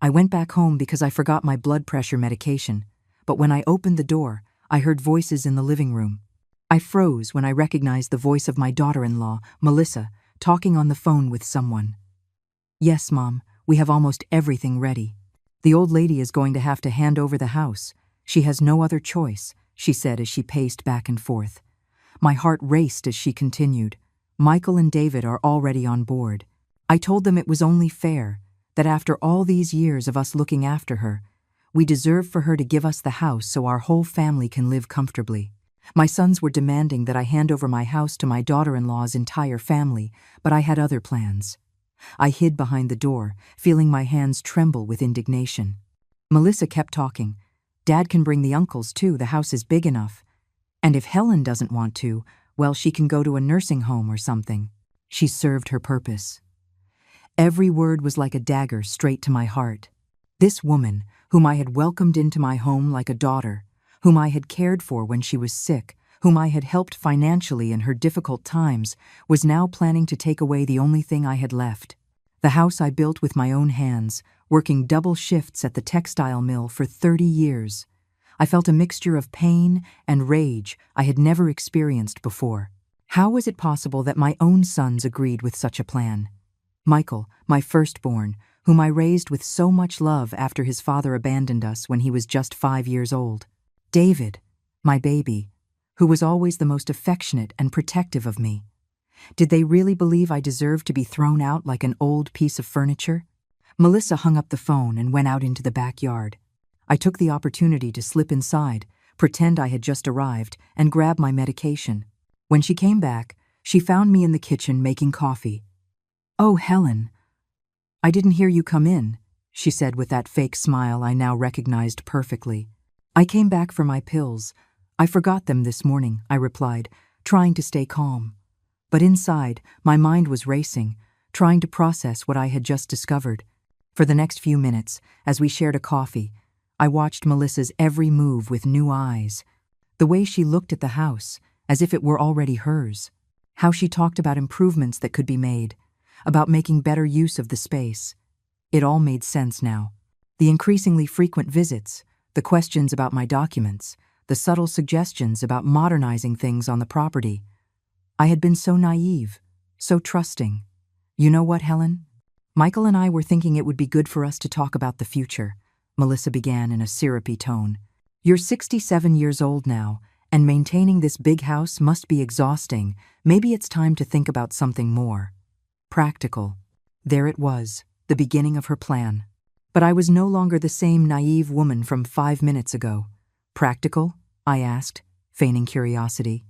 I went back home because I forgot my blood pressure medication, but when I opened the door, I heard voices in the living room. I froze when I recognized the voice of my daughter-in-law, Melissa, talking on the phone with someone. "Yes, Mom, we have almost everything ready. The old lady is going to have to hand over the house. She has no other choice," she said as she paced back and forth. My heart raced as she continued. "Michael and David are already on board. I told them it was only fair, that after all these years of us looking after her, we deserve for her to give us the house so our whole family can live comfortably. My sons were demanding that I hand over my house to my daughter-in-law's entire family, but I had other plans." I hid behind the door, feeling my hands tremble with indignation. Melissa kept talking. "Dad can bring the uncles too, the house is big enough. And if Helen doesn't want to, well, she can go to a nursing home or something. She served her purpose." Every word was like a dagger straight to my heart. This woman, whom I had welcomed into my home like a daughter, whom I had cared for when she was sick, whom I had helped financially in her difficult times, was now planning to take away the only thing I had left. The house I built with my own hands, working double shifts at the textile mill for 30 years. I felt a mixture of pain and rage I had never experienced before. How was it possible that my own sons agreed with such a plan? Michael, my firstborn, whom I raised with so much love after his father abandoned us when he was just 5 years old. David, my baby, who was always the most affectionate and protective of me. Did they really believe I deserved to be thrown out like an old piece of furniture? Melissa hung up the phone and went out into the backyard. I took the opportunity to slip inside, pretend I had just arrived, and grab my medication. When she came back, she found me in the kitchen making coffee. "Oh, Helen, I didn't hear you come in," she said with that fake smile I now recognized perfectly. "I came back for my pills. I forgot them this morning," I replied, trying to stay calm. But inside, my mind was racing, trying to process what I had just discovered. For the next few minutes, as we shared a coffee, I watched Melissa's every move with new eyes. The way she looked at the house, as if it were already hers. How she talked about improvements that could be made, about making better use of the space. It all made sense now. The increasingly frequent visits, the questions about my documents, the subtle suggestions about modernizing things on the property. I had been so naive, so trusting. "You know what, Helen? Michael and I were thinking it would be good for us to talk about the future," Melissa began in a syrupy tone. "You're 67 years old now, and maintaining this big house must be exhausting. Maybe it's time to think about something more practical." There it was, the beginning of her plan. But I was no longer the same naive woman from 5 minutes ago. "Practical?" I asked, feigning curiosity.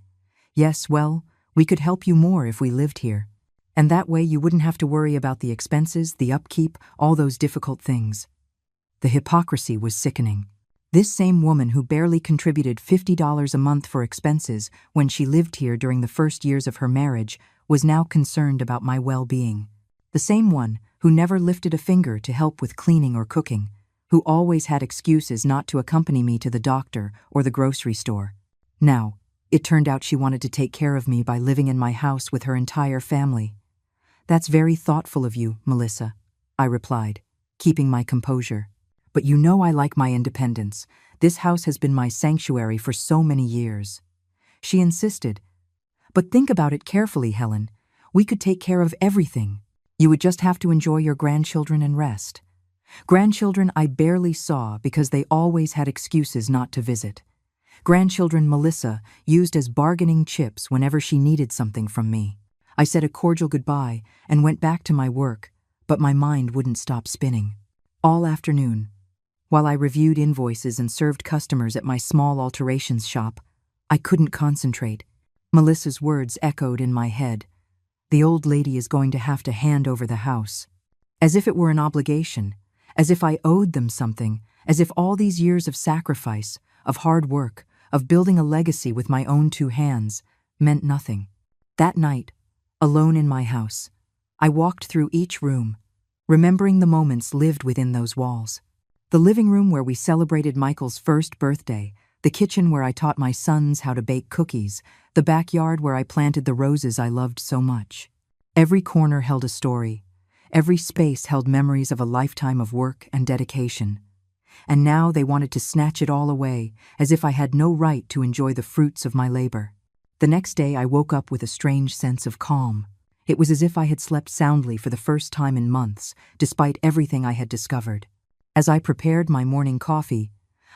"Yes, well, we could help you more if we lived here. And that way you wouldn't have to worry about the expenses, the upkeep, all those difficult things." The hypocrisy was sickening. This same woman who barely contributed $50 a month for expenses when she lived here during the first years of her marriage was now concerned about my well-being. The same one who never lifted a finger to help with cleaning or cooking, who always had excuses not to accompany me to the doctor or the grocery store. Now, it turned out she wanted to take care of me by living in my house with her entire family. "That's very thoughtful of you, Melissa," I replied, keeping my composure. "But you know I like my independence. This house has been my sanctuary for so many years." She insisted. "But think about it carefully, Helen. We could take care of everything. You would just have to enjoy your grandchildren and rest." Grandchildren I barely saw because they always had excuses not to visit. Grandchildren Melissa used as bargaining chips whenever she needed something from me. I said a cordial goodbye and went back to my work, but my mind wouldn't stop spinning. All afternoon, while I reviewed invoices and served customers at my small alterations shop, I couldn't concentrate. Melissa's words echoed in my head. "The old lady is going to have to hand over the house." As if it were an obligation, as if I owed them something, as if all these years of sacrifice, of hard work, of building a legacy with my own 2 hands, meant nothing. That night, alone in my house, I walked through each room, remembering the moments lived within those walls. The living room where we celebrated Michael's first birthday, the kitchen where I taught my sons how to bake cookies, the backyard where I planted the roses I loved so much. Every corner held a story. Every space held memories of a lifetime of work and dedication. And now they wanted to snatch it all away, as if I had no right to enjoy the fruits of my labor. The next day I woke up with a strange sense of calm. It was as if I had slept soundly for the first time in months, despite everything I had discovered. As I prepared my morning coffee,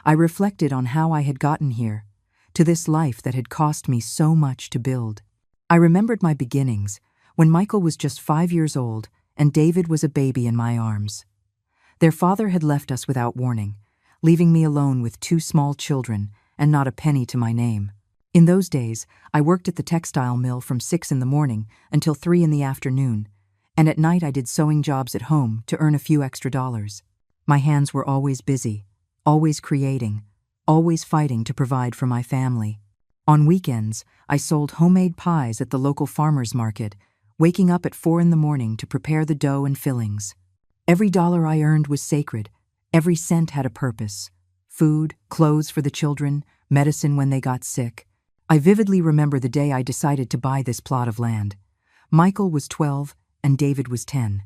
I reflected on how I had gotten here, to this life that had cost me so much to build. I remembered my beginnings, when Michael was just 5 years old and David was a baby in my arms. Their father had left us without warning, leaving me alone with 2 small children and not a penny to my name. In those days, I worked at the textile mill from 6 in the morning until 3 in the afternoon, and at night I did sewing jobs at home to earn a few extra dollars. My hands were always busy, always creating, always fighting to provide for my family. On weekends, I sold homemade pies at the local farmer's market, waking up at 4 in the morning to prepare the dough and fillings. Every dollar I earned was sacred. Every cent had a purpose. Food, clothes for the children, medicine when they got sick. I vividly remember the day I decided to buy this plot of land. Michael was 12 and David was 10.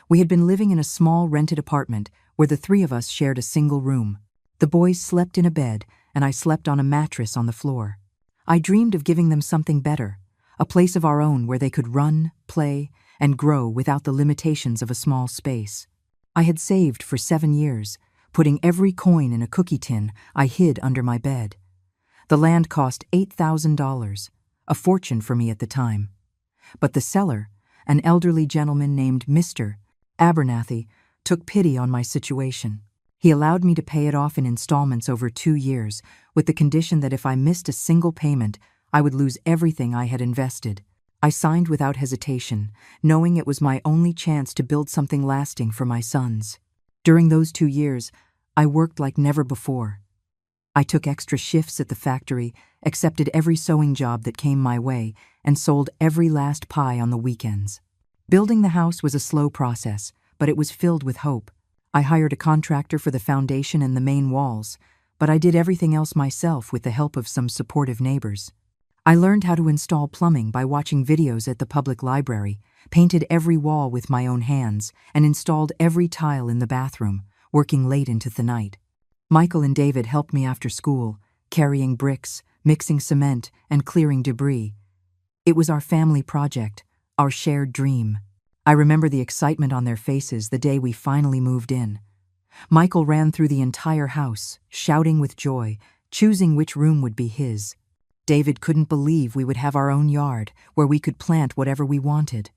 We had been living in a small rented apartment where the 3 of us shared a single room. The boys slept in a bed and I slept on a mattress on the floor. I dreamed of giving them something better, a place of our own where they could run, play, and grow without the limitations of a small space. I had saved for 7 years, putting every coin in a cookie tin I hid under my bed. The land cost $8,000, a fortune for me at the time. But the seller, an elderly gentleman named Mr. Abernathy, took pity on my situation. He allowed me to pay it off in installments over 2 years, with the condition that if I missed a single payment, I would lose everything I had invested. I signed without hesitation, knowing it was my only chance to build something lasting for my sons. During those 2 years, I worked like never before. I took extra shifts at the factory, accepted every sewing job that came my way, and sold every last pie on the weekends. Building the house was a slow process, but it was filled with hope. I hired a contractor for the foundation and the main walls, but I did everything else myself with the help of some supportive neighbors. I learned how to install plumbing by watching videos at the public library, painted every wall with my own hands, and installed every tile in the bathroom, working late into the night. Michael and David helped me after school, carrying bricks, mixing cement, and clearing debris. It was our family project, our shared dream. I remember the excitement on their faces the day we finally moved in. Michael ran through the entire house, shouting with joy, choosing which room would be his. David couldn't believe we would have our own yard, where we could plant whatever we wanted.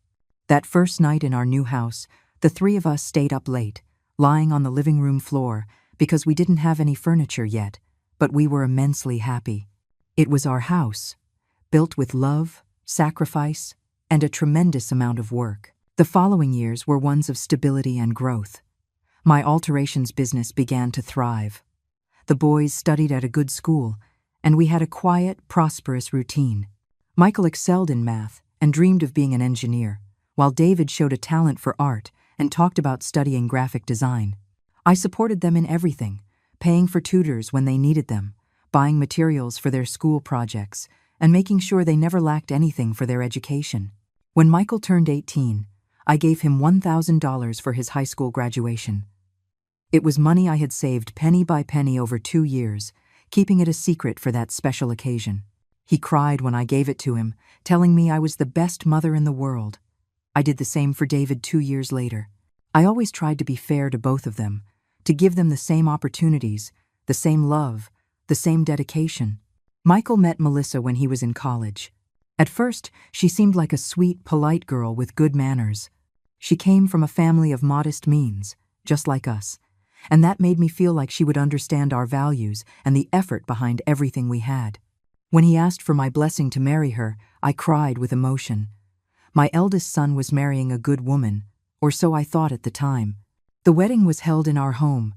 That first night in our new house, the 3 of us stayed up late, lying on the living room floor, because we didn't have any furniture yet, but we were immensely happy. It was our house, built with love, sacrifice, and a tremendous amount of work. The following years were ones of stability and growth. My alterations business began to thrive. The boys studied at a good school, and we had a quiet, prosperous routine. Michael excelled in math and dreamed of being an engineer, while David showed a talent for art and talked about studying graphic design. I supported them in everything, paying for tutors when they needed them, buying materials for their school projects, and making sure they never lacked anything for their education. When Michael turned 18, I gave him $1,000 for his high school graduation. It was money I had saved penny by penny over 2 years, keeping it a secret for that special occasion. He cried when I gave it to him, telling me I was the best mother in the world. I did the same for David 2 years later. I always tried to be fair to both of them, to give them the same opportunities, the same love, the same dedication. Michael met Melissa when he was in college. At first, she seemed like a sweet, polite girl with good manners. She came from a family of modest means, just like us, and that made me feel like she would understand our values and the effort behind everything we had. When he asked for my blessing to marry her, I cried with emotion. My eldest son was marrying a good woman, or so I thought at the time. The wedding was held in our home,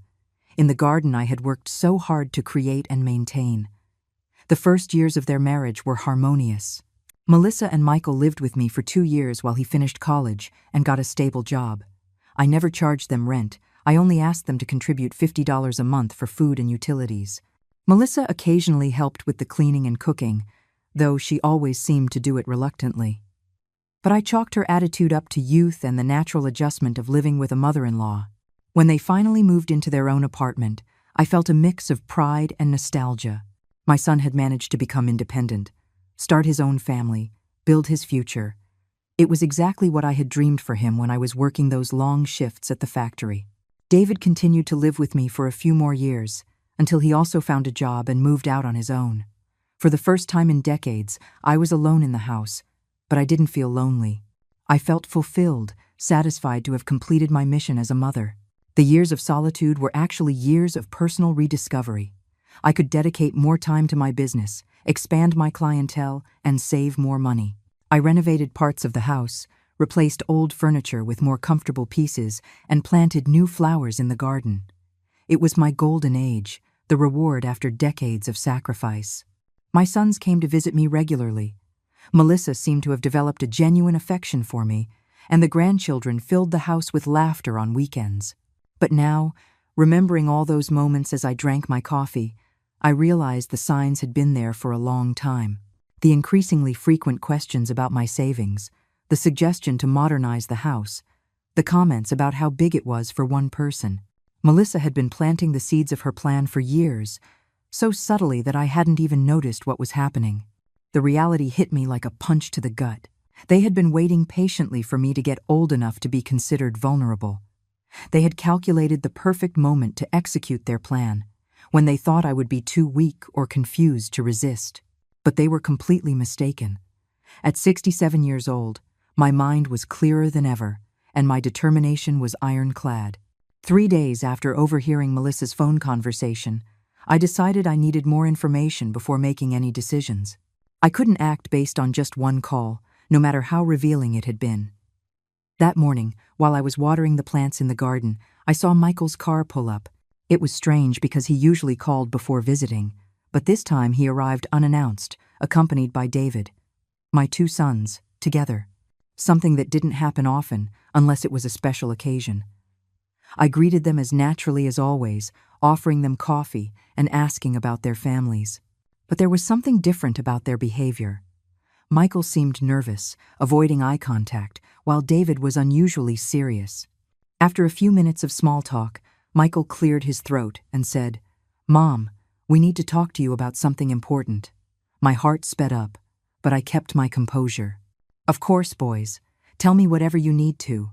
in the garden I had worked so hard to create and maintain. The first years of their marriage were harmonious. Melissa and Michael lived with me for 2 years while he finished college and got a stable job. I never charged them rent. I only asked them to contribute $50 a month for food and utilities. Melissa occasionally helped with the cleaning and cooking, though she always seemed to do it reluctantly. But I chalked her attitude up to youth and the natural adjustment of living with a mother-in-law. When they finally moved into their own apartment, I felt a mix of pride and nostalgia. My son had managed to become independent, start his own family, build his future. It was exactly what I had dreamed for him when I was working those long shifts at the factory. David continued to live with me for a few more years, until he also found a job and moved out on his own. For the first time in decades, I was alone in the house, but I didn't feel lonely. I felt fulfilled, satisfied to have completed my mission as a mother. The years of solitude were actually years of personal rediscovery. I could dedicate more time to my business, expand my clientele, and save more money. I renovated parts of the house, replaced old furniture with more comfortable pieces, and planted new flowers in the garden. It was my golden age, the reward after decades of sacrifice. My sons came to visit me regularly. Melissa seemed to have developed a genuine affection for me, and the grandchildren filled the house with laughter on weekends. But now, remembering all those moments as I drank my coffee, I realized the signs had been there for a long time. The increasingly frequent questions about my savings, the suggestion to modernize the house, the comments about how big it was for one person. Melissa had been planting the seeds of her plan for years, so subtly that I hadn't even noticed what was happening. The reality hit me like a punch to the gut. They had been waiting patiently for me to get old enough to be considered vulnerable. They had calculated the perfect moment to execute their plan, when they thought I would be too weak or confused to resist. But they were completely mistaken. At 67 years old, my mind was clearer than ever, and my determination was ironclad. 3 days after overhearing Melissa's phone conversation, I decided I needed more information before making any decisions. I couldn't act based on just one call, no matter how revealing it had been. That morning, while I was watering the plants in the garden, I saw Michael's car pull up. It was strange because he usually called before visiting, but this time he arrived unannounced, accompanied by David. My 2 sons, together. Something that didn't happen often, unless it was a special occasion. I greeted them as naturally as always, offering them coffee and asking about their families. But there was something different about their behavior. Michael seemed nervous, avoiding eye contact, while David was unusually serious. After a few minutes of small talk, Michael cleared his throat and said, "Mom, we need to talk to you about something important." My heart sped up, but I kept my composure. "Of course, boys. Tell me whatever you need to,"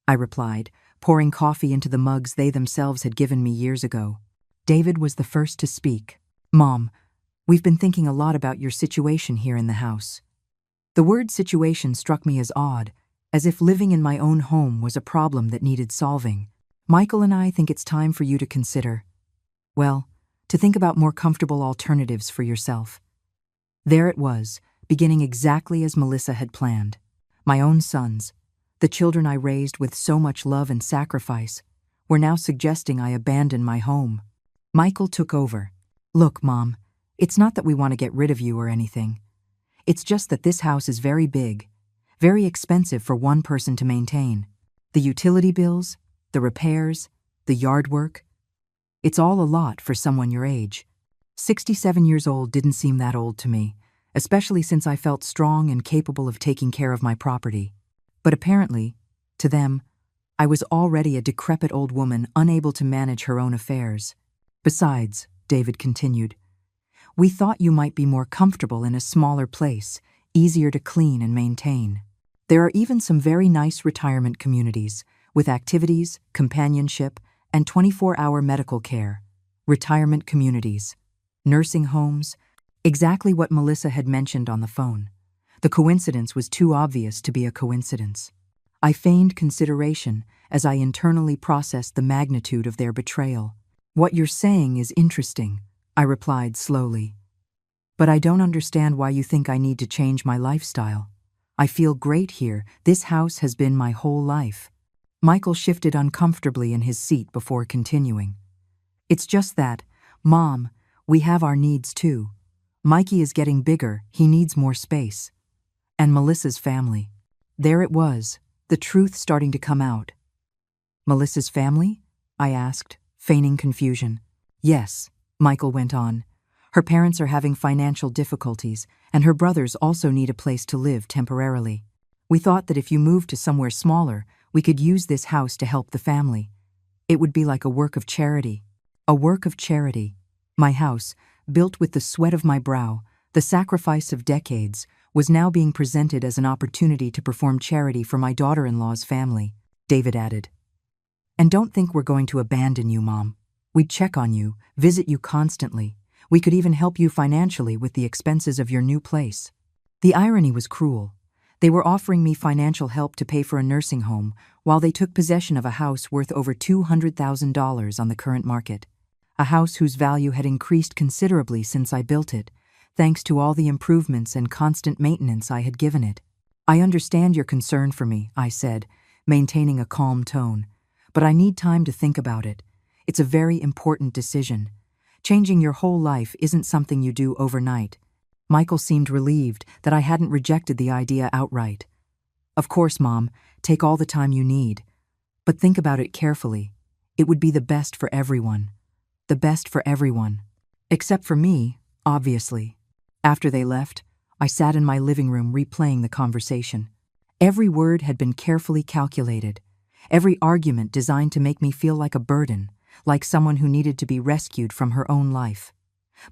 I replied, pouring coffee into the mugs they themselves had given me years ago. David was the first to speak. "Mom, we've been thinking a lot about your situation here in the house." The word situation struck me as odd, as if living in my own home was a problem that needed solving. "Michael and I think it's time for you to consider, well, to think about more comfortable alternatives for yourself." There it was, beginning exactly as Melissa had planned. My own sons, the children I raised with so much love and sacrifice, were now suggesting I abandon my home. Michael took over. "Look, Mom, it's not that we want to get rid of you or anything. It's just that this house is very big, very expensive for one person to maintain. The utility bills, the repairs, the yard work. It's all a lot for someone your age." 67 years old didn't seem that old to me, especially since I felt strong and capable of taking care of my property. But apparently, to them, I was already a decrepit old woman unable to manage her own affairs. "Besides," David continued, "we thought you might be more comfortable in a smaller place, easier to clean and maintain. There are even some very nice retirement communities, with activities, companionship, and 24-hour medical care. Retirement communities. Nursing homes. Exactly what Melissa had mentioned on the phone. The coincidence was too obvious to be a coincidence. I feigned consideration as I internally processed the magnitude of their betrayal. "What you're saying is interesting," I replied slowly. "But I don't understand why you think I need to change my lifestyle. I feel great here. This house has been my whole life." Michael shifted uncomfortably in his seat before continuing. "It's just that, Mom, we have our needs too. Mikey is getting bigger, he needs more space. And Melissa's family." There it was, the truth starting to come out. "Melissa's family?" I asked, feigning confusion. "Yes," Michael went on. "Her parents are having financial difficulties, and her brothers also need a place to live temporarily. We thought that if you moved to somewhere smaller, we could use this house to help the family. It would be like a work of charity. A work of charity. My house, built with the sweat of my brow, the sacrifice of decades, was now being presented as an opportunity to perform charity for my daughter-in-law's family, David added. And don't think we're going to abandon you, Mom. We'd check on you, visit you constantly. We could even help you financially with the expenses of your new place. The irony was cruel. They were offering me financial help to pay for a nursing home while they took possession of a house worth over $200,000 on the current market. A house whose value had increased considerably since I built it, thanks to all the improvements and constant maintenance I had given it. I understand your concern for me, I said, maintaining a calm tone, but I need time to think about it. It's a very important decision. Changing your whole life isn't something you do overnight. Michael seemed relieved that I hadn't rejected the idea outright. Of course, Mom, take all the time you need. But think about it carefully. It would be the best for everyone. The best for everyone. Except for me, obviously. After they left, I sat in my living room replaying the conversation. Every word had been carefully calculated. Every argument designed to make me feel like a burden, like someone who needed to be rescued from her own life.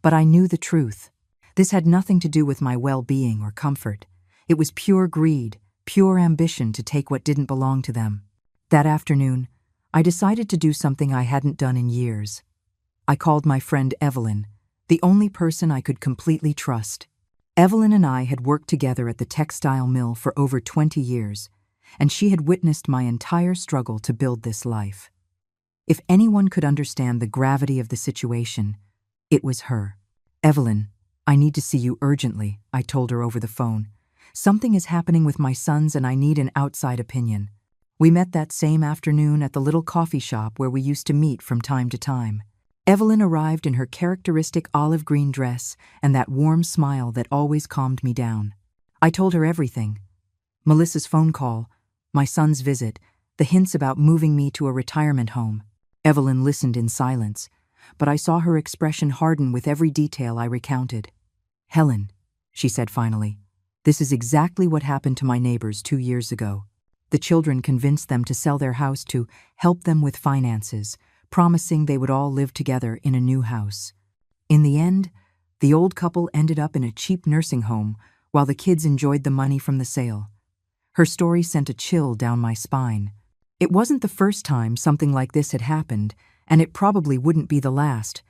But I knew the truth. This had nothing to do with my well-being or comfort. It was pure greed, pure ambition to take what didn't belong to them. That afternoon, I decided to do something I hadn't done in years. I called my friend Evelyn, the only person I could completely trust. Evelyn and I had worked together at the textile mill for over 20 years, and she had witnessed my entire struggle to build this life. If anyone could understand the gravity of the situation, it was her. Evelyn, I need to see you urgently, I told her over the phone. Something is happening with my sons and I need an outside opinion. We met that same afternoon at the little coffee shop where we used to meet from time to time. Evelyn arrived in her characteristic olive green dress and that warm smile that always calmed me down. I told her everything. Melissa's phone call, my son's visit, the hints about moving me to a retirement home. Evelyn listened in silence, but I saw her expression harden with every detail I recounted. Helen, she said finally, this is exactly what happened to my neighbors 2 years ago. The children convinced them to sell their house to help them with finances, promising they would all live together in a new house. In the end, the old couple ended up in a cheap nursing home while the kids enjoyed the money from the sale. Her story sent a chill down my spine. It wasn't the first time something like this had happened, and it probably wouldn't be the last.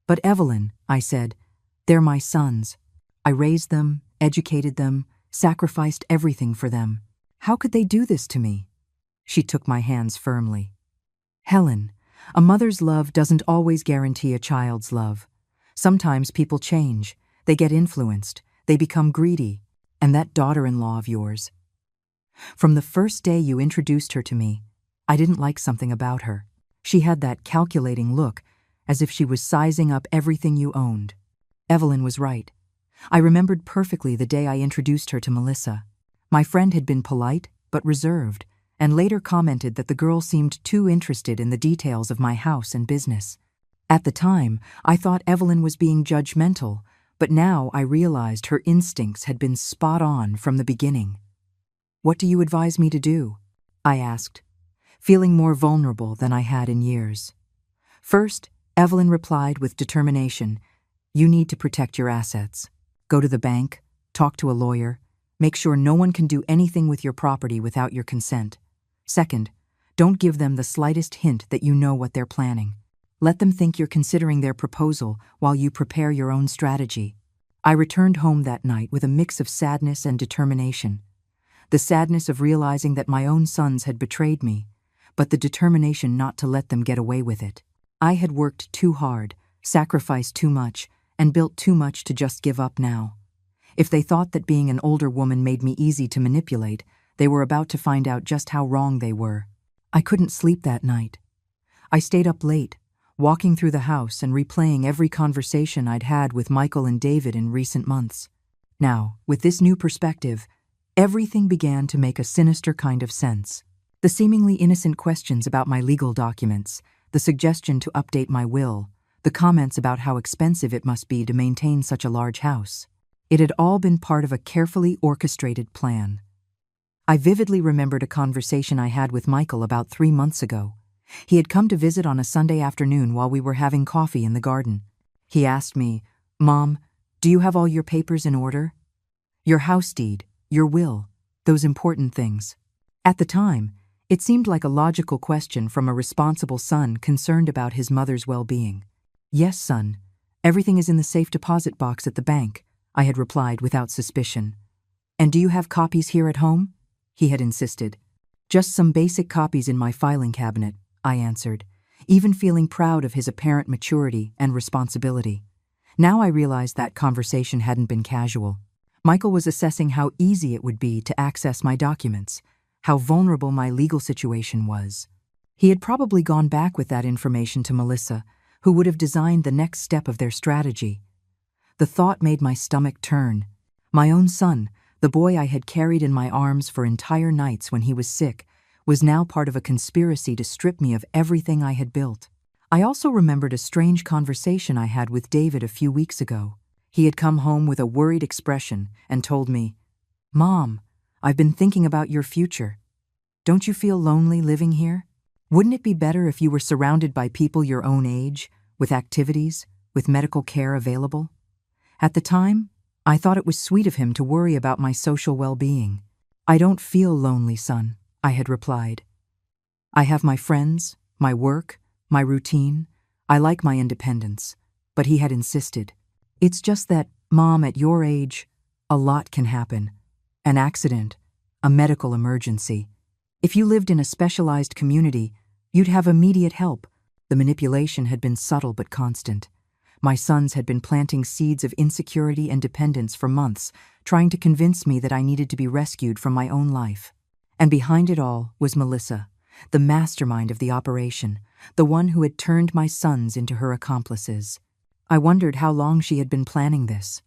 But Evelyn, I said, they're my sons. I raised them, educated them, sacrificed everything for them. How could they do this to me? She took my hands firmly. Helen, a mother's love doesn't always guarantee a child's love. Sometimes people change, they get influenced, they become greedy, and that daughter-in-law of yours. From the first day you introduced her to me, I didn't like something about her. She had that calculating look, as if she was sizing up everything you owned. Evelyn was right. I remembered perfectly the day I introduced her to Melissa. My friend had been polite, but reserved, and later commented that the girl seemed too interested in the details of my house and business. At the time, I thought Evelyn was being judgmental, but now I realized her instincts had been spot on from the beginning. What do you advise me to do? I asked, feeling more vulnerable than I had in years. First, Evelyn replied with determination, you need to protect your assets. Go to the bank, talk to a lawyer, make sure no one can do anything with your property without your consent. Second, don't give them the slightest hint that you know what they're planning. Let them think you're considering their proposal while you prepare your own strategy. I returned home that night with a mix of sadness and determination. The sadness of realizing that my own sons had betrayed me, but the determination not to let them get away with it. I had worked too hard, sacrificed too much, and built too much to just give up now. If they thought that being an older woman made me easy to manipulate, they were about to find out just how wrong they were. I couldn't sleep that night. I stayed up late, walking through the house and replaying every conversation I'd had with Michael and David in recent months. Now, with this new perspective, everything began to make a sinister kind of sense. The seemingly innocent questions about my legal documents, the suggestion to update my will, the comments about how expensive it must be to maintain such a large house. It had all been part of a carefully orchestrated plan. I vividly remembered a conversation I had with Michael about 3 months ago. He had come to visit on a Sunday afternoon while we were having coffee in the garden. He asked me, "Mom, do you have all your papers in order? Your house deed, your will, those important things." At the time, it seemed like a logical question from a responsible son concerned about his mother's well-being. "Yes, son. Everything is in the safe deposit box at the bank," I had replied without suspicion. "And do you have copies here at home?" he had insisted. "Just some basic copies in my filing cabinet," I answered, even feeling proud of his apparent maturity and responsibility. Now I realized that conversation hadn't been casual. Michael was assessing how easy it would be to access my documents, how vulnerable my legal situation was. He had probably gone back with that information to Melissa, who would have designed the next step of their strategy. The thought made my stomach turn. My own son, the boy I had carried in my arms for entire nights when he was sick, was now part of a conspiracy to strip me of everything I had built. I also remembered a strange conversation I had with David a few weeks ago. He had come home with a worried expression and told me, "Mom, I've been thinking about your future. Don't you feel lonely living here? Wouldn't it be better if you were surrounded by people your own age, with activities, with medical care available?" At the time, I thought it was sweet of him to worry about my social well-being. "I don't feel lonely, son," I had replied. "I have my friends, my work, my routine. I like my independence." But he had insisted. "It's just that, Mom, at your age, a lot can happen. An accident, a medical emergency. If you lived in a specialized community, you'd have immediate help." The manipulation had been subtle but constant. My sons had been planting seeds of insecurity and dependence for months, trying to convince me that I needed to be rescued from my own life. And behind it all was Melissa, the mastermind of the operation, the one who had turned my sons into her accomplices. I wondered how long she had been planning this.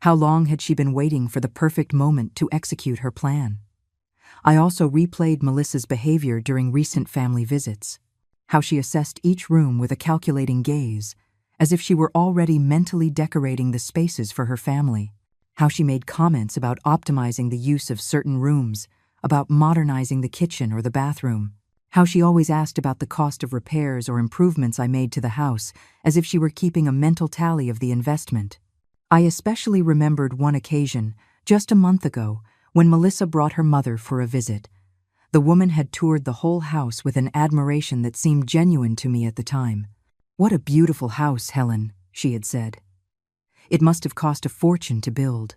How long had she been waiting for the perfect moment to execute her plan? I also replayed Melissa's behavior during recent family visits. How she assessed each room with a calculating gaze, as if she were already mentally decorating the spaces for her family. How she made comments about optimizing the use of certain rooms, about modernizing the kitchen or the bathroom. How she always asked about the cost of repairs or improvements I made to the house, as if she were keeping a mental tally of the investment. I especially remembered one occasion, just a month ago, when Melissa brought her mother for a visit. The woman had toured the whole house with an admiration that seemed genuine to me at the time. "What a beautiful house, Helen," she had said. "It must have cost a fortune to build."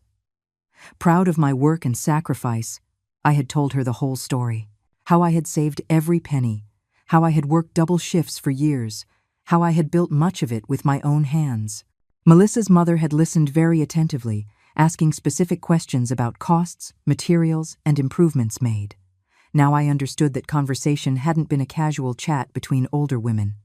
Proud of my work and sacrifice, I had told her the whole story. How I had saved every penny, how I had worked double shifts for years, how I had built much of it with my own hands. Melissa's mother had listened very attentively, asking specific questions about costs, materials, and improvements made. Now I understood that conversation hadn't been a casual chat between older women.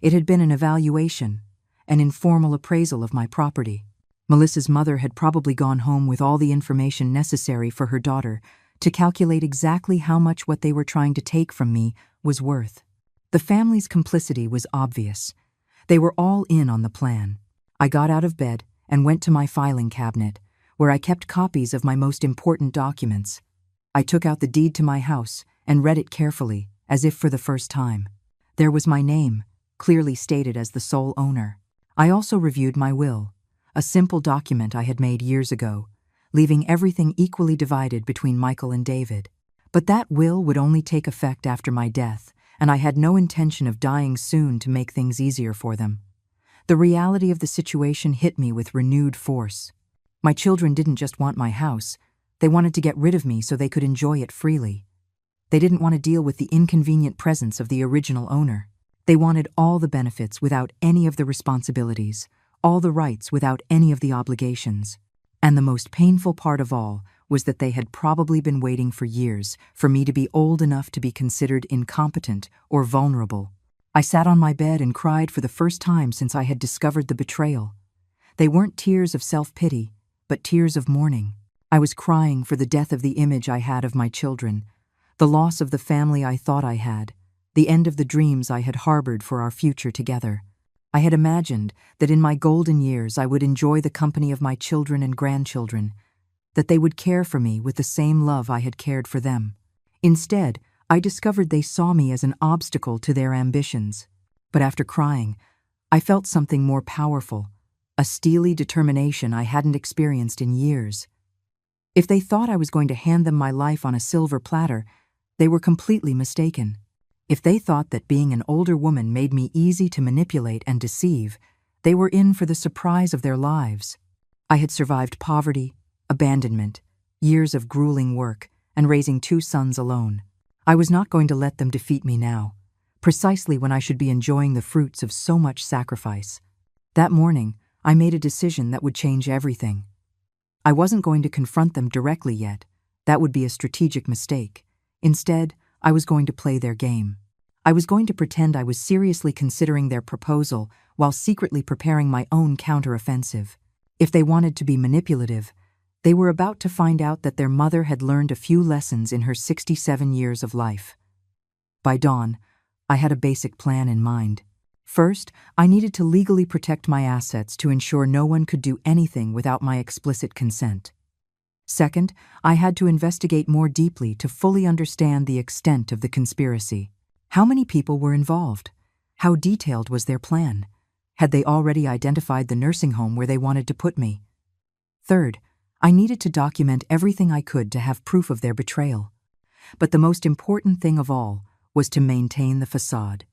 It had been an evaluation, an informal appraisal of my property. Melissa's mother had probably gone home with all the information necessary for her daughter to calculate exactly how much what they were trying to take from me was worth. The family's complicity was obvious. They were all in on the plan. I got out of bed and went to my filing cabinet, where I kept copies of my most important documents. I took out the deed to my house and read it carefully, as if for the first time. There was my name, clearly stated as the sole owner. I also reviewed my will, a simple document I had made years ago, leaving everything equally divided between Michael and David. But that will would only take effect after my death, and I had no intention of dying soon to make things easier for them. The reality of the situation hit me with renewed force. My children didn't just want my house, they wanted to get rid of me so they could enjoy it freely. They didn't want to deal with the inconvenient presence of the original owner. They wanted all the benefits without any of the responsibilities, all the rights without any of the obligations. And the most painful part of all was that they had probably been waiting for years for me to be old enough to be considered incompetent or vulnerable. I sat on my bed and cried for the first time since I had discovered the betrayal. They weren't tears of self-pity, but tears of mourning. I was crying for the death of the image I had of my children, the loss of the family I thought I had, the end of the dreams I had harbored for our future together. I had imagined that in my golden years I would enjoy the company of my children and grandchildren, that they would care for me with the same love I had cared for them. Instead, I discovered they saw me as an obstacle to their ambitions. But after crying, I felt something more powerful, a steely determination I hadn't experienced in years. If they thought I was going to hand them my life on a silver platter, they were completely mistaken. If they thought that being an older woman made me easy to manipulate and deceive, they were in for the surprise of their lives. I had survived poverty, abandonment, years of grueling work, and raising 2 sons alone. I was not going to let them defeat me now, precisely when I should be enjoying the fruits of so much sacrifice. That morning, I made a decision that would change everything. I wasn't going to confront them directly yet. That would be a strategic mistake. Instead, I was going to play their game. I was going to pretend I was seriously considering their proposal while secretly preparing my own counteroffensive. If they wanted to be manipulative, they were about to find out that their mother had learned a few lessons in her 67 years of life. By dawn, I had a basic plan in mind. First, I needed to legally protect my assets to ensure no one could do anything without my explicit consent. Second, I had to investigate more deeply to fully understand the extent of the conspiracy. How many people were involved? How detailed was their plan? Had they already identified the nursing home where they wanted to put me? Third, I needed to document everything I could to have proof of their betrayal. But the most important thing of all was to maintain the facade.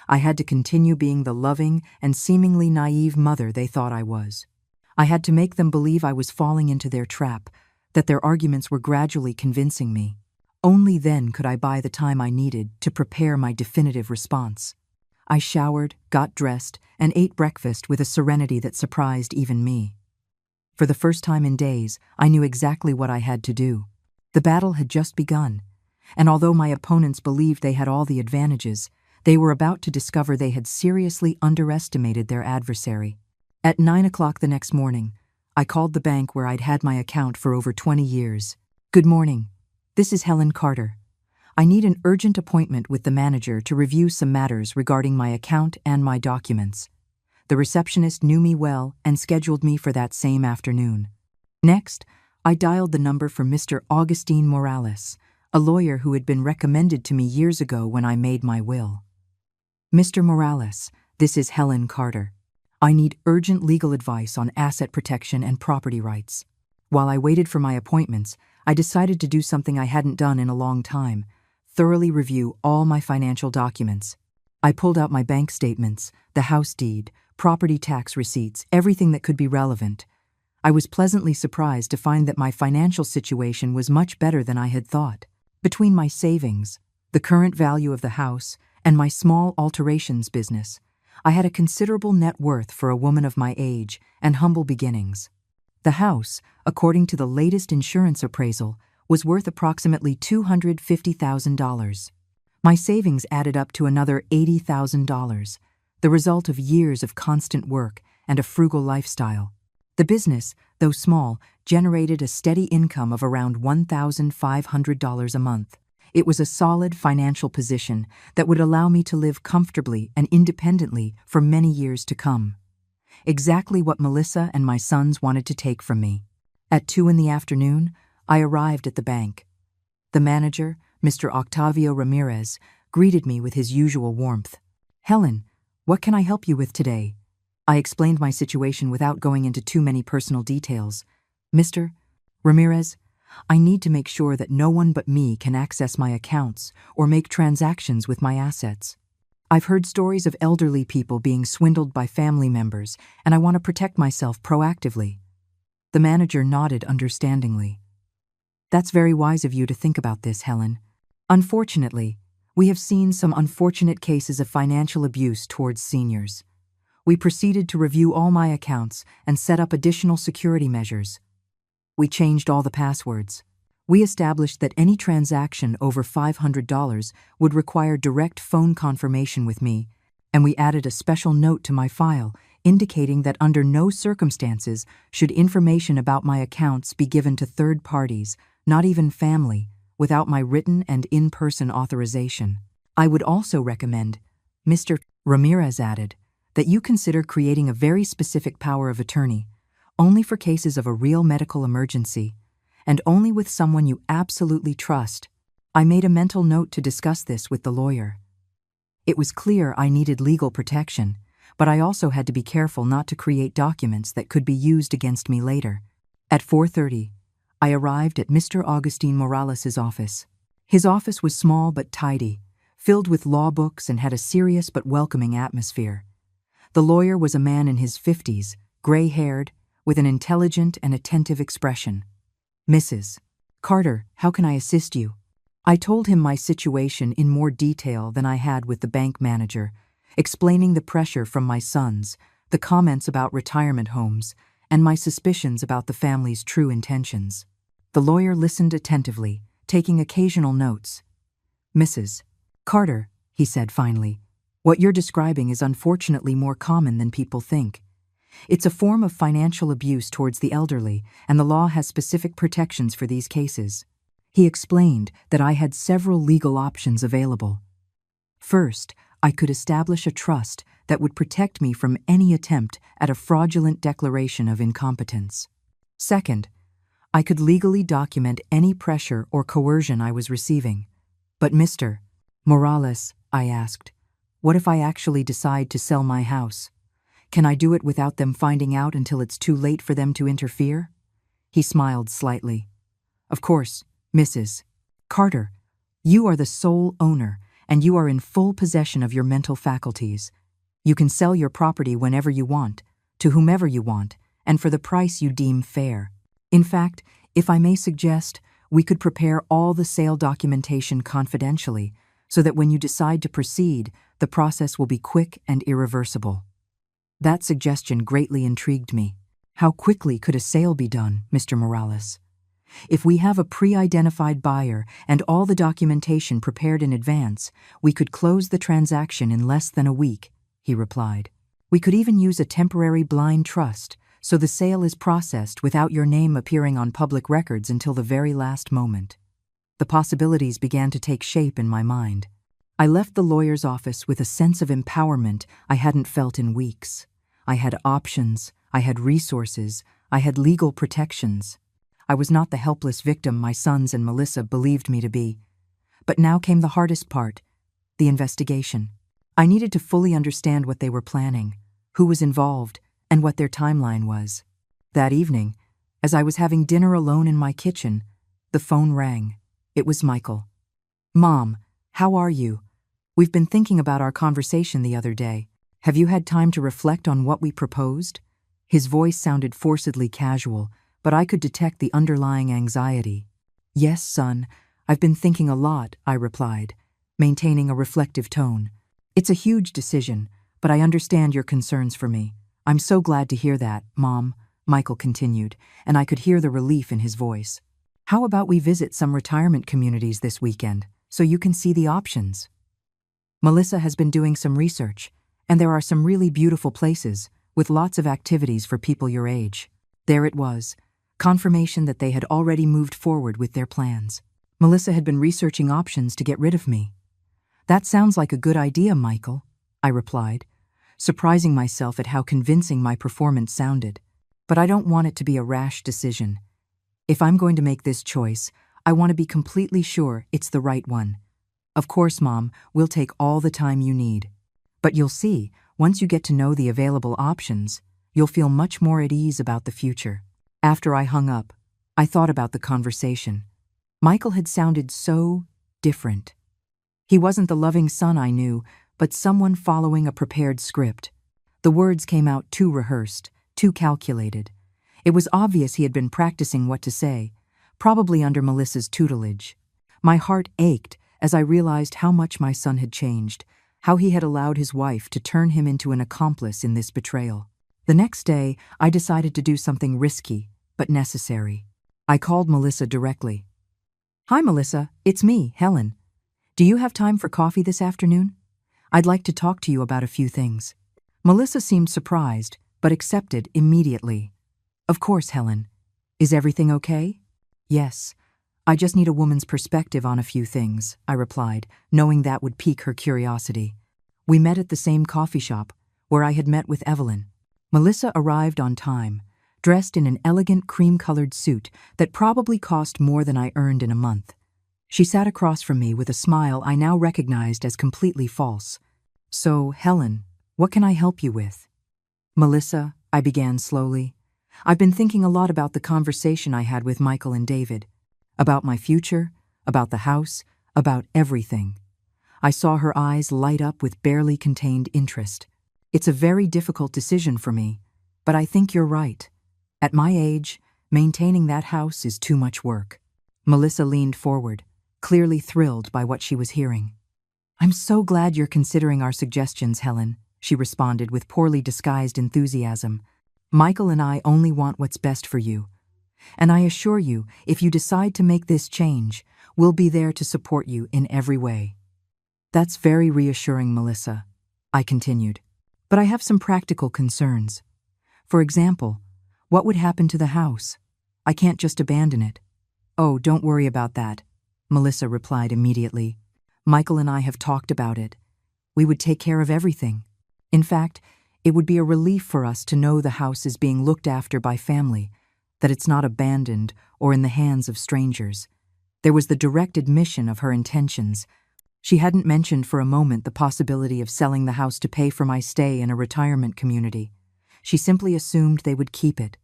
I had to continue being the loving and seemingly naive mother they thought I was. I had to make them believe I was falling into their trap, that their arguments were gradually convincing me. Only then could I buy the time I needed to prepare my definitive response. I showered, got dressed, and ate breakfast with a serenity that surprised even me. For the first time in days, I knew exactly what I had to do. The battle had just begun, and although my opponents believed they had all the advantages, they were about to discover they had seriously underestimated their adversary. At 9 o'clock the next morning, I called the bank where I'd had my account for over 20 years. "Good morning. This is Helen Carter. I need an urgent appointment with the manager to review some matters regarding my account and my documents." The receptionist knew me well and scheduled me for that same afternoon. Next, I dialed the number for Mr. Augustine Morales, a lawyer who had been recommended to me years ago when I made my will. "Mr. Morales, this is Helen Carter. I need urgent legal advice on asset protection and property rights." While I waited for my appointments, I decided to do something I hadn't done in a long time: thoroughly review all my financial documents. I pulled out my bank statements, the house deed, property tax receipts, everything that could be relevant. I was pleasantly surprised to find that my financial situation was much better than I had thought. Between my savings, the current value of the house, and my small alterations business, I had a considerable net worth for a woman of my age and humble beginnings. The house, according to the latest insurance appraisal, was worth approximately $250,000. My savings added up to another $80,000, the result of years of constant work and a frugal lifestyle. The business, though small, generated a steady income of around $1,500 a month. It was a solid financial position that would allow me to live comfortably and independently for many years to come. Exactly what Melissa and my sons wanted to take from me. At 2 in the afternoon, I arrived at the bank. The manager, Mr. Octavio Ramirez, greeted me with his usual warmth. "Helen, what can I help you with today?" I explained my situation without going into too many personal details. "Mr. Ramirez, I need to make sure that no one but me can access my accounts or make transactions with my assets. I've heard stories of elderly people being swindled by family members, and I want to protect myself proactively." The manager nodded understandingly. "That's very wise of you to think about this, Helen. Unfortunately, we have seen some unfortunate cases of financial abuse towards seniors. We proceeded to review all my accounts and set up additional security measures. We changed all the passwords. We established that any transaction over $500 would require direct phone confirmation with me, and we added a special note to my file indicating that under no circumstances should information about my accounts be given to third parties, not even family, without my written and in-person authorization. I would also recommend," Mr. Ramirez added, "that you consider creating a very specific power of attorney, only for cases of a real medical emergency, and only with someone you absolutely trust. I made a mental note to discuss this with the lawyer. It was clear I needed legal protection, but I also had to be careful not to create documents that could be used against me later. At 4:30, I arrived at Mr. Augustine Morales' office. His office was small but tidy, filled with law books, and had a serious but welcoming atmosphere. The lawyer was a man in his 50s, gray-haired, with an intelligent and attentive expression. "Mrs. Carter, how can I assist you?" I told him my situation in more detail than I had with the bank manager, explaining the pressure from my sons, the comments about retirement homes, and my suspicions about the family's true intentions. The lawyer listened attentively, taking occasional notes. "Mrs. Carter," he said finally, "what you're describing is unfortunately more common than people think. It's a form of financial abuse towards the elderly, and the law has specific protections for these cases." He explained that I had several legal options available. First, I could establish a trust that would protect me from any attempt at a fraudulent declaration of incompetence. Second, I could legally document any pressure or coercion I was receiving. "But Mr. Morales," I asked, "what if I actually decide to sell my house? Can I do it without them finding out until it's too late for them to interfere?" He smiled slightly. "Of course, Mrs. Carter, you are the sole owner, and you are in full possession of your mental faculties. You can sell your property whenever you want, to whomever you want, and for the price you deem fair. In fact, if I may suggest, we could prepare all the sale documentation confidentially, so that when you decide to proceed, the process will be quick and irreversible." That suggestion greatly intrigued me. How quickly could a sale be done, Mr. Morales? "If we have a pre-identified buyer and all the documentation prepared in advance, we could close the transaction in less than a week," he replied. "We could even use a temporary blind trust, so the sale is processed without your name appearing on public records until the very last moment." The possibilities began to take shape in my mind. I left the lawyer's office with a sense of empowerment I hadn't felt in weeks. I had options, I had resources, I had legal protections. I was not the helpless victim my sons and Melissa believed me to be. But now came the hardest part, the investigation. I needed to fully understand what they were planning, who was involved, and what their timeline was. That evening, as I was having dinner alone in my kitchen, the phone rang. It was Michael. "Mom, how are you? We've been thinking about our conversation the other day. Have you had time to reflect on what we proposed?" His voice sounded forcedly casual, but I could detect the underlying anxiety. "Yes, son, I've been thinking a lot," I replied, maintaining a reflective tone. "It's a huge decision, but I understand your concerns for me. I'm so glad to hear that, Mom," Michael continued, and I could hear the relief in his voice. "How about we visit some retirement communities this weekend, so you can see the options? Melissa has been doing some research, and there are some really beautiful places, with lots of activities for people your age." There it was. Confirmation that they had already moved forward with their plans. Melissa had been researching options to get rid of me. "That sounds like a good idea, Michael," I replied, surprising myself at how convincing my performance sounded. "But I don't want it to be a rash decision. If I'm going to make this choice, I want to be completely sure it's the right one. Of course, Mom, we'll take all the time you need. But you'll see, once you get to know the available options, you'll feel much more at ease about the future." After I hung up, I thought about the conversation. Michael had sounded so different. He wasn't the loving son I knew, but someone following a prepared script. The words came out too rehearsed, too calculated. It was obvious he had been practicing what to say, probably under Melissa's tutelage. My heart ached as I realized how much my son had changed, how he had allowed his wife to turn him into an accomplice in this betrayal. The next day, I decided to do something risky, but necessary. I called Melissa directly. "Hi, Melissa. It's me, Helen. Do you have time for coffee this afternoon? I'd like to talk to you about a few things." Melissa seemed surprised, but accepted immediately. "Of course, Helen. Is everything okay?" "Yes. I just need a woman's perspective on a few things," I replied, knowing that would pique her curiosity. We met at the same coffee shop, where I had met with Evelyn. Melissa arrived on time, dressed in an elegant cream-colored suit that probably cost more than I earned in a month. She sat across from me with a smile I now recognized as completely false. "So, Helen, what can I help you with?" "Melissa," I began slowly, "I've been thinking a lot about the conversation I had with Michael and David. About my future, about the house, about everything." I saw her eyes light up with barely contained interest. "It's a very difficult decision for me, but I think you're right. At my age, maintaining that house is too much work." Melissa leaned forward, clearly thrilled by what she was hearing. "I'm so glad you're considering our suggestions, Helen," she responded with poorly disguised enthusiasm. "Michael and I only want what's best for you. And I assure you, if you decide to make this change, we'll be there to support you in every way." "That's very reassuring, Melissa," I continued. "But I have some practical concerns. For example, what would happen to the house? I can't just abandon it." "Oh, don't worry about that," Melissa replied immediately. "Michael and I have talked about it. We would take care of everything. In fact, it would be a relief for us to know the house is being looked after by family, that it's not abandoned or in the hands of strangers." There was the direct admission of her intentions. She hadn't mentioned for a moment the possibility of selling the house to pay for my stay in a retirement community. She simply assumed they would keep it.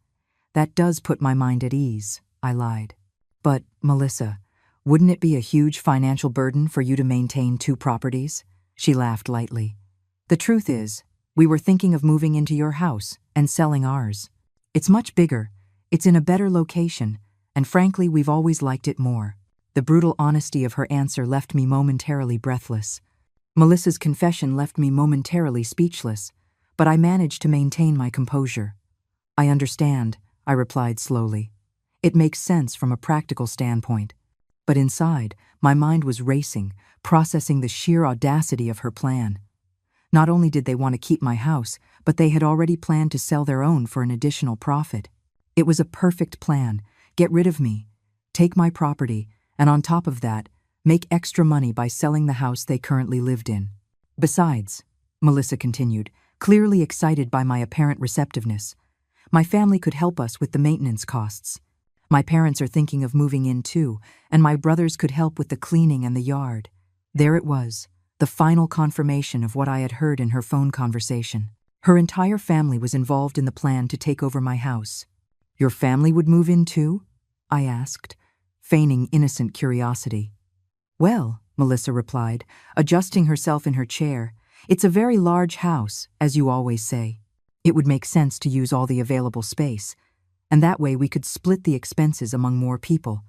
"That does put my mind at ease," I lied. "But, Melissa, wouldn't it be a huge financial burden for you to maintain 2 properties?" She laughed lightly. "The truth is, we were thinking of moving into your house and selling ours. It's much bigger, it's in a better location, and frankly, we've always liked it more." The brutal honesty of her answer left me momentarily breathless. Melissa's confession left me momentarily speechless, but I managed to maintain my composure. "I understand," I replied slowly. "It makes sense from a practical standpoint." But inside, my mind was racing, processing the sheer audacity of her plan. Not only did they want to keep my house, but they had already planned to sell their own for an additional profit. It was a perfect plan. Get rid of me, take my property, and on top of that, make extra money by selling the house they currently lived in. "Besides," Melissa continued, clearly excited by my apparent receptiveness, "my family could help us with the maintenance costs. My parents are thinking of moving in too, and my brothers could help with the cleaning and the yard." There it was, the final confirmation of what I had heard in her phone conversation. Her entire family was involved in the plan to take over my house. "Your family would move in too?" I asked, feigning innocent curiosity. "Well," Melissa replied, adjusting herself in her chair, "it's a very large house, as you always say. It would make sense to use all the available space, and that way we could split the expenses among more people."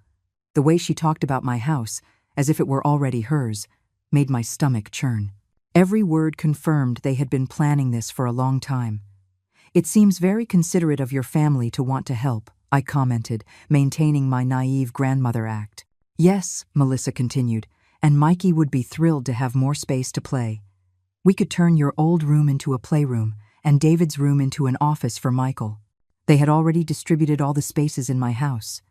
The way she talked about my house, as if it were already hers, made my stomach churn. Every word confirmed they had been planning this for a long time. "It seems very considerate of your family to want to help," I commented, maintaining my naive grandmother act. "Yes," Melissa continued, "and Mikey would be thrilled to have more space to play. We could turn your old room into a playroom and David's room into an office for Michael." They had already distributed all the spaces in my house.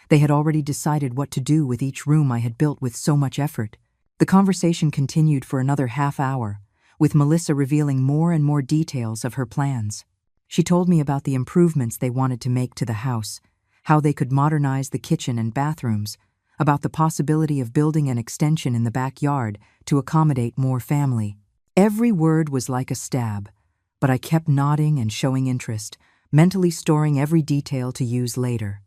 They had already decided what to do with each room I had built with so much effort. The conversation continued for another half hour, with Melissa revealing more and more details of her plans. She told me about the improvements they wanted to make to the house, how they could modernize the kitchen and bathrooms, about the possibility of building an extension in the backyard to accommodate more family. Every word was like a stab, but I kept nodding and showing interest, mentally storing every detail to use later.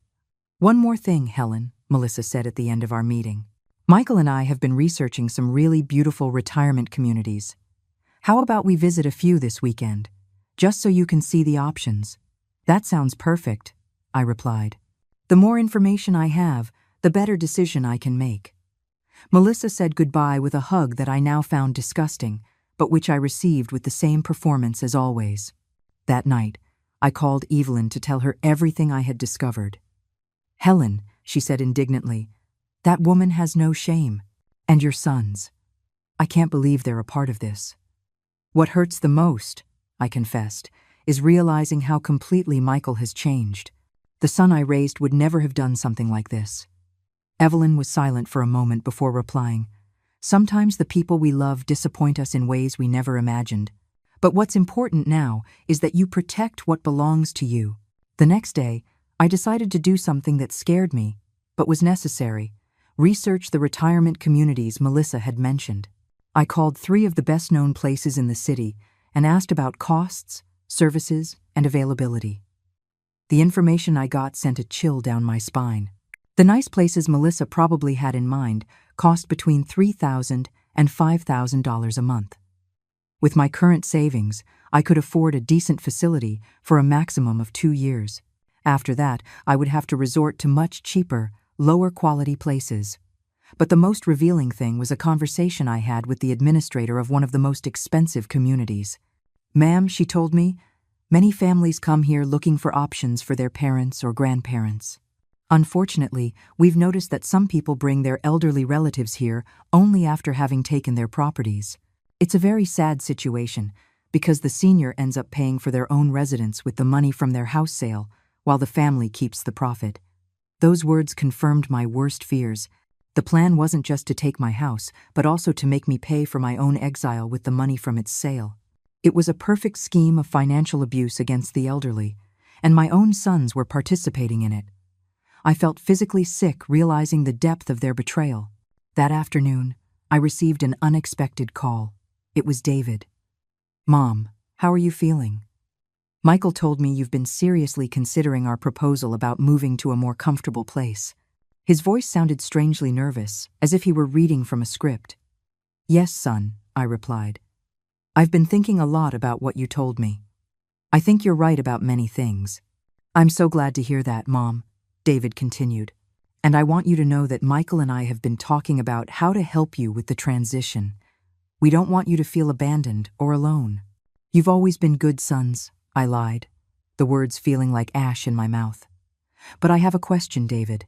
"One more thing, Helen," Melissa said at the end of our meeting. "Michael and I have been researching some really beautiful retirement communities. How about we visit a few this weekend, just so you can see the options?" "That sounds perfect," I replied. "The more information I have, the better decision I can make." Melissa said goodbye with a hug that I now found disgusting, but which I received with the same performance as always. That night, I called Evelyn to tell her everything I had discovered. "Helen," she said indignantly, "that woman has no shame. And your sons. I can't believe they're a part of this." "What hurts the most," I confessed, "is realizing how completely Michael has changed. The son I raised would never have done something like this." Evelyn was silent for a moment before replying. "Sometimes the people we love disappoint us in ways we never imagined. But what's important now is that you protect what belongs to you. The next day, I decided to do something that scared me, but was necessary: research the retirement communities Melissa had mentioned. I called 3 of the best-known places in the city and asked about costs, services, and availability. The information I got sent a chill down my spine. The nice places Melissa probably had in mind cost between $3,000 and $5,000 a month. With my current savings, I could afford a decent facility for a maximum of 2 years. After that, I would have to resort to much cheaper, lower-quality places. But the most revealing thing was a conversation I had with the administrator of one of the most expensive communities. "Ma'am," she told me, "many families come here looking for options for their parents or grandparents. Unfortunately, we've noticed that some people bring their elderly relatives here only after having taken their properties. It's a very sad situation, because the senior ends up paying for their own residence with the money from their house sale, while the family keeps the profit." Those words confirmed my worst fears. The plan wasn't just to take my house, but also to make me pay for my own exile with the money from its sale. It was a perfect scheme of financial abuse against the elderly, and my own sons were participating in it. I felt physically sick realizing the depth of their betrayal. That afternoon, I received an unexpected call. It was David. "Mom, how are you feeling? Michael told me you've been seriously considering our proposal about moving to a more comfortable place." His voice sounded strangely nervous, as if he were reading from a script. "Yes, son," I replied. "I've been thinking a lot about what you told me. I think you're right about many things." "I'm so glad to hear that, Mom," David continued. "And I want you to know that Michael and I have been talking about how to help you with the transition. We don't want you to feel abandoned or alone." "You've always been good sons," I lied, the words feeling like ash in my mouth. "But I have a question, David.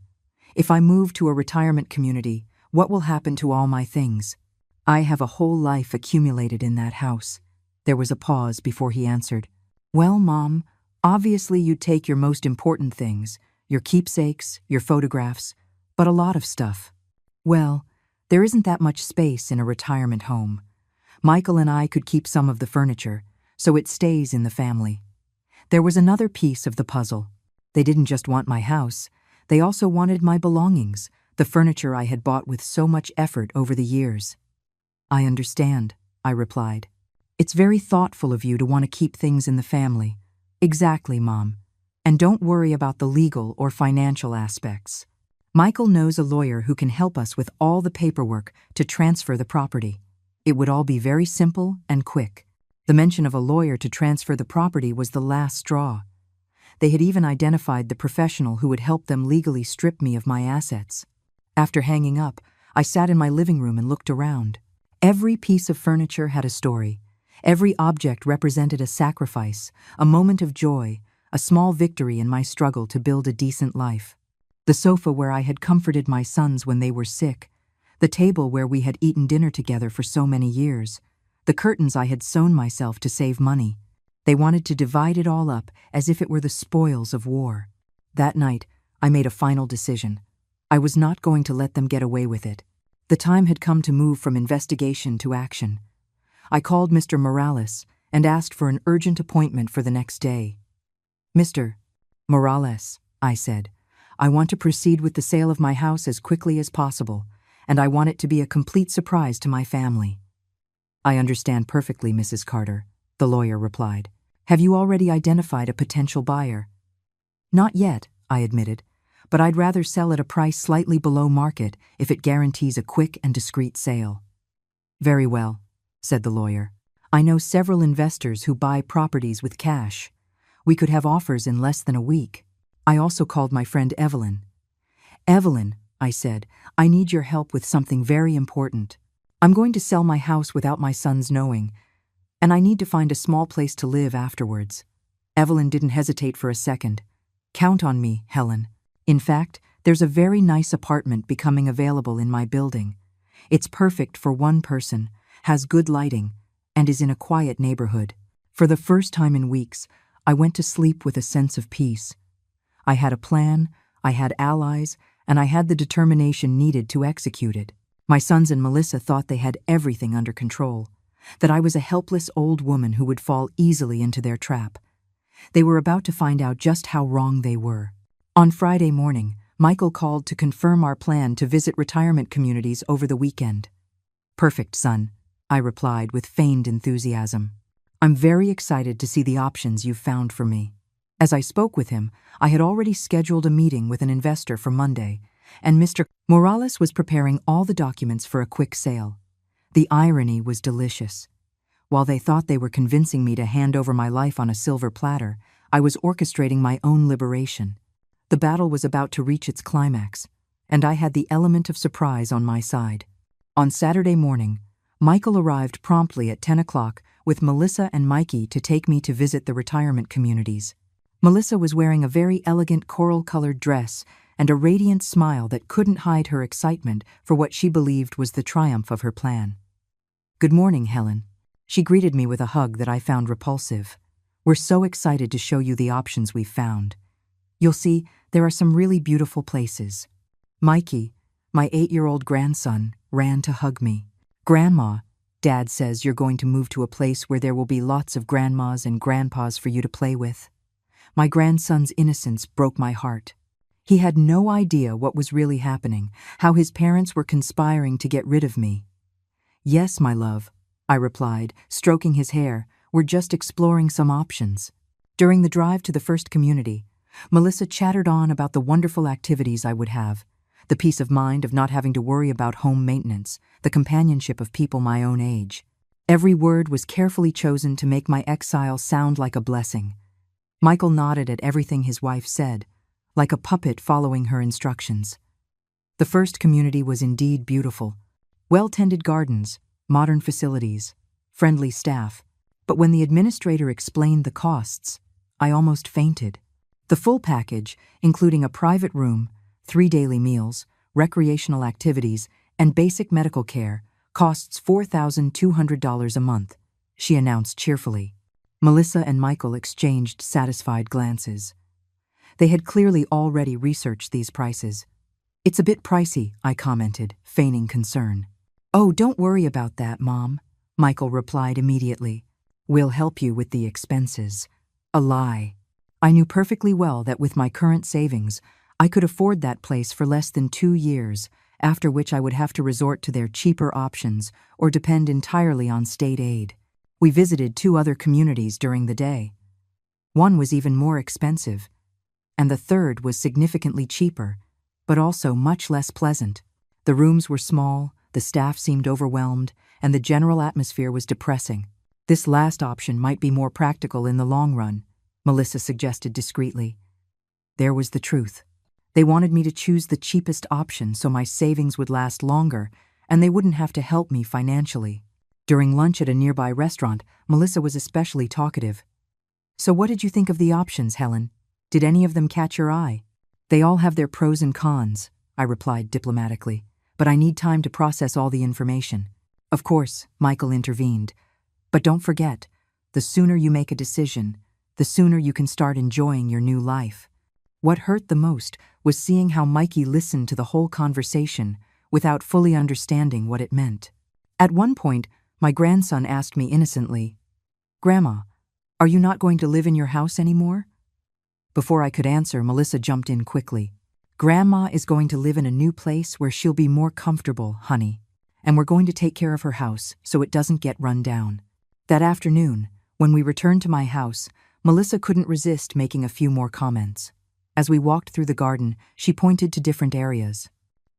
If I move to a retirement community, what will happen to all my things? I have a whole life accumulated in that house." There was a pause before he answered. "Well, Mom, obviously you'd take your most important things, your keepsakes, your photographs, but a lot of stuff. Well, there isn't that much space in a retirement home. Michael and I could keep some of the furniture, so it stays in the family." There was another piece of the puzzle. They didn't just want my house, they also wanted my belongings, the furniture I had bought with so much effort over the years. "I understand," I replied. "It's very thoughtful of you to want to keep things in the family." "Exactly, Mom. And don't worry about the legal or financial aspects. Michael knows a lawyer who can help us with all the paperwork to transfer the property. It would all be very simple and quick." The mention of a lawyer to transfer the property was the last straw. They had even identified the professional who would help them legally strip me of my assets. After hanging up, I sat in my living room and looked around. Every piece of furniture had a story. Every object represented a sacrifice, a moment of joy, a small victory in my struggle to build a decent life. The sofa where I had comforted my sons when they were sick, the table where we had eaten dinner together for so many years, the curtains I had sewn myself to save money. They wanted to divide it all up as if it were the spoils of war. That night, I made a final decision. I was not going to let them get away with it. The time had come to move from investigation to action. I called Mr. Morales and asked for an urgent appointment for the next day. "Mr. Morales," I said, "I want to proceed with the sale of my house as quickly as possible, and I want it to be a complete surprise to my family." "I understand perfectly, Mrs. Carter," the lawyer replied. "Have you already identified a potential buyer?" "Not yet," I admitted, "but I'd rather sell at a price slightly below market if it guarantees a quick and discreet sale." "Very well," said the lawyer. "I know several investors who buy properties with cash. We could have offers in less than a week." I also called my friend Evelyn. "Evelyn," I said, "I need your help with something very important. I'm going to sell my house without my sons knowing, and I need to find a small place to live afterwards." Evelyn didn't hesitate for a second. "Count on me, Helen. In fact, there's a very nice apartment becoming available in my building. It's perfect for one person, has good lighting, and is in a quiet neighborhood." For the first time in weeks, I went to sleep with a sense of peace. I had a plan, I had allies, and I had the determination needed to execute it. My sons and Melissa thought they had everything under control, that I was a helpless old woman who would fall easily into their trap. They were about to find out just how wrong they were. On Friday morning, Michael called to confirm our plan to visit retirement communities over the weekend. "Perfect, son," I replied with feigned enthusiasm. "I'm very excited to see the options you've found for me." As I spoke with him, I had already scheduled a meeting with an investor for Monday, and Mr. Morales was preparing all the documents for a quick sale. The irony was delicious. While they thought they were convincing me to hand over my life on a silver platter, I was orchestrating my own liberation. The battle was about to reach its climax, and I had the element of surprise on my side. On Saturday morning, Michael arrived promptly at 10 o'clock with Melissa and Mikey to take me to visit the retirement communities. Melissa was wearing a very elegant coral-colored dress and a radiant smile that couldn't hide her excitement for what she believed was the triumph of her plan. "Good morning, Helen." She greeted me with a hug that I found repulsive. "We're so excited to show you the options we've found. You'll see, there are some really beautiful places." Mikey, my 8-year-old grandson, ran to hug me. "Grandma, Dad says you're going to move to a place where there will be lots of grandmas and grandpas for you to play with." My grandson's innocence broke my heart. He had no idea what was really happening, how his parents were conspiring to get rid of me. "Yes, my love," I replied, stroking his hair. "We're just exploring some options." During the drive to the first community, Melissa chattered on about the wonderful activities I would have, the peace of mind of not having to worry about home maintenance, the companionship of people my own age. Every word was carefully chosen to make my exile sound like a blessing. Michael nodded at everything his wife said, like a puppet following her instructions. The first community was indeed beautiful. Well-tended gardens, modern facilities, friendly staff. But when the administrator explained the costs, I almost fainted. The full package, including a private room, 3 daily meals, recreational activities, and basic medical care, costs $4,200 a month, she announced cheerfully. Melissa and Michael exchanged satisfied glances. They had clearly already researched these prices. "It's a bit pricey," I commented, feigning concern. "Oh, don't worry about that, Mom," Michael replied immediately. "We'll help you with the expenses." A lie. I knew perfectly well that with my current savings, I could afford that place for less than 2 years, after which I would have to resort to their cheaper options or depend entirely on state aid. We visited 2 other communities during the day. One was even more expensive, and the third was significantly cheaper, but also much less pleasant. The rooms were small, the staff seemed overwhelmed, and the general atmosphere was depressing. "This last option might be more practical in the long run," Melissa suggested discreetly. There was the truth. They wanted me to choose the cheapest option so my savings would last longer, and they wouldn't have to help me financially. During lunch at a nearby restaurant, Melissa was especially talkative. "So what did you think of the options, Helen? Did any of them catch your eye?" "They all have their pros and cons," I replied diplomatically, "but I need time to process all the information." "Of course," Michael intervened. "But don't forget, the sooner you make a decision, the sooner you can start enjoying your new life." What hurt the most was seeing how Mikey listened to the whole conversation without fully understanding what it meant. At one point, my grandson asked me innocently, "Grandma, are you not going to live in your house anymore?" Before I could answer, Melissa jumped in quickly. "Grandma is going to live in a new place where she'll be more comfortable, honey, and we're going to take care of her house so it doesn't get run down." That afternoon, when we returned to my house, Melissa couldn't resist making a few more comments. As we walked through the garden, she pointed to different areas.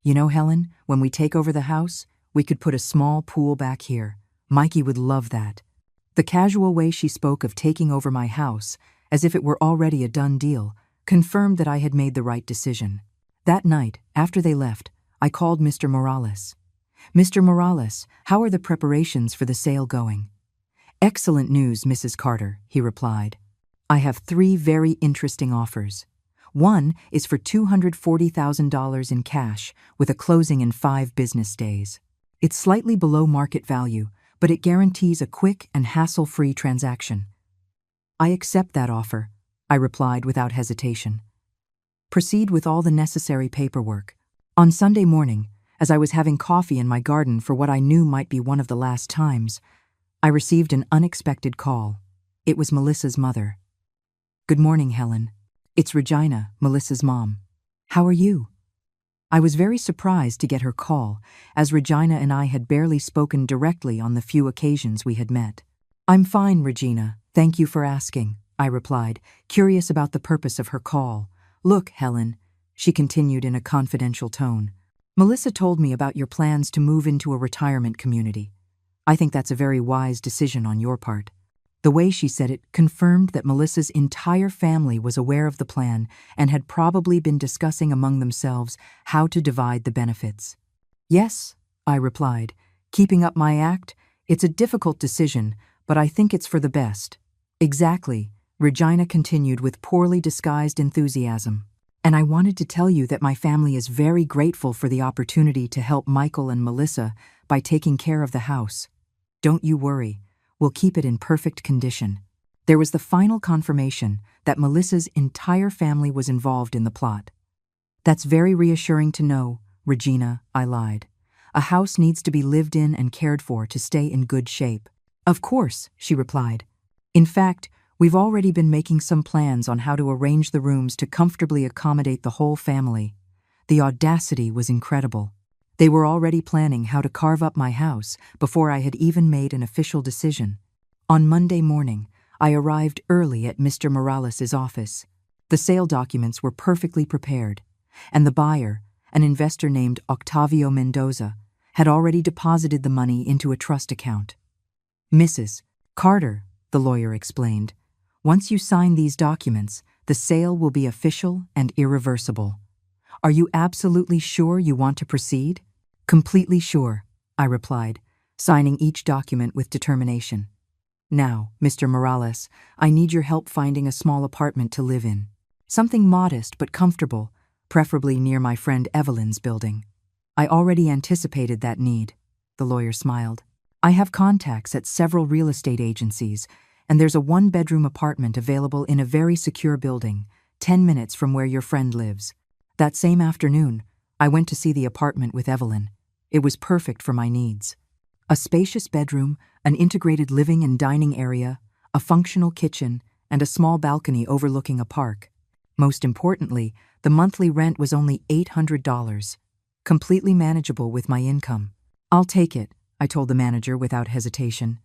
"You know, Helen, when we take over the house, we could put a small pool back here. Mikey would love that." The casual way she spoke of taking over my house, as if it were already a done deal, confirmed that I had made the right decision. That night, after they left, I called Mr. Morales. "Mr. Morales, how are the preparations for the sale going?" "Excellent news, Mrs. Carter," he replied. "I have 3 very interesting offers. One is for $240,000 in cash with a closing in 5 business days. It's slightly below market value, but it guarantees a quick and hassle-free transaction." "I accept that offer," I replied without hesitation. "Proceed with all the necessary paperwork." On Sunday morning, as I was having coffee in my garden for what I knew might be one of the last times, I received an unexpected call. It was Melissa's mother. Good morning, Helen. It's Regina, Melissa's mom. How are you? I was very surprised to get her call, as Regina and I had barely spoken directly on the few occasions we had met. I'm fine, Regina. Thank you for asking, I replied, curious about the purpose of her call. Look, Helen, she continued in a confidential tone. Melissa told me about your plans to move into a retirement community. I think that's a very wise decision on your part. The way she said it confirmed that Melissa's entire family was aware of the plan and had probably been discussing among themselves how to divide the benefits. Yes, I replied, keeping up my act. It's a difficult decision, but I think it's for the best. Exactly, Regina continued with poorly disguised enthusiasm. And I wanted to tell you that my family is very grateful for the opportunity to help Michael and Melissa by taking care of the house. Don't you worry. We'll keep it in perfect condition. There was the final confirmation that Melissa's entire family was involved in the plot. That's very reassuring to know, Regina, I lied. A house needs to be lived in and cared for to stay in good shape. Of course, she replied. In fact, we've already been making some plans on how to arrange the rooms to comfortably accommodate the whole family. The audacity was incredible. They were already planning how to carve up my house before I had even made an official decision. On Monday morning, I arrived early at Mr. Morales' office. The sale documents were perfectly prepared, and the buyer, an investor named Octavio Mendoza, had already deposited the money into a trust account. Mrs. Carter, the lawyer explained, once you sign these documents, the sale will be official and irreversible. Are you absolutely sure you want to proceed? Completely sure, I replied, signing each document with determination. Now, Mr. Morales, I need your help finding a small apartment to live in. Something modest but comfortable, preferably near my friend Evelyn's building. I already anticipated that need, the lawyer smiled. I have contacts at several real estate agencies, and there's a one-bedroom apartment available in a very secure building, 10 minutes from where your friend lives. That same afternoon, I went to see the apartment with Evelyn. It was perfect for my needs. A spacious bedroom, an integrated living and dining area, a functional kitchen, and a small balcony overlooking a park. Most importantly, the monthly rent was only $800, completely manageable with my income. I'll take it, I told the manager without hesitation.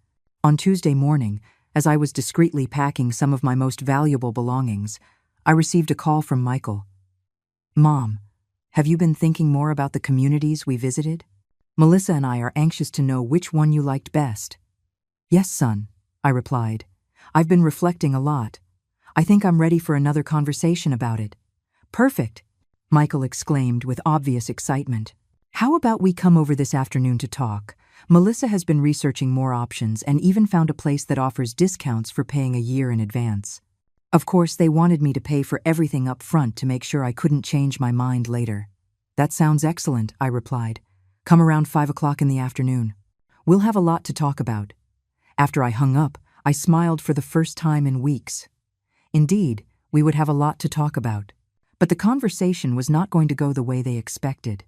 On Tuesday morning, as I was discreetly packing some of my most valuable belongings, I received a call from Michael. Mom, have you been thinking more about the communities we visited? Melissa and I are anxious to know which one you liked best. Yes, son, I replied. I've been reflecting a lot. I think I'm ready for another conversation about it. Perfect, Michael exclaimed with obvious excitement. How about we come over this afternoon to talk? Melissa has been researching more options and even found a place that offers discounts for paying a year in advance. Of course, they wanted me to pay for everything up front to make sure I couldn't change my mind later. That sounds excellent, I replied. Come around 5 o'clock in the afternoon. We'll have a lot to talk about. After I hung up, I smiled for the first time in weeks. Indeed, we would have a lot to talk about. But the conversation was not going to go the way they expected.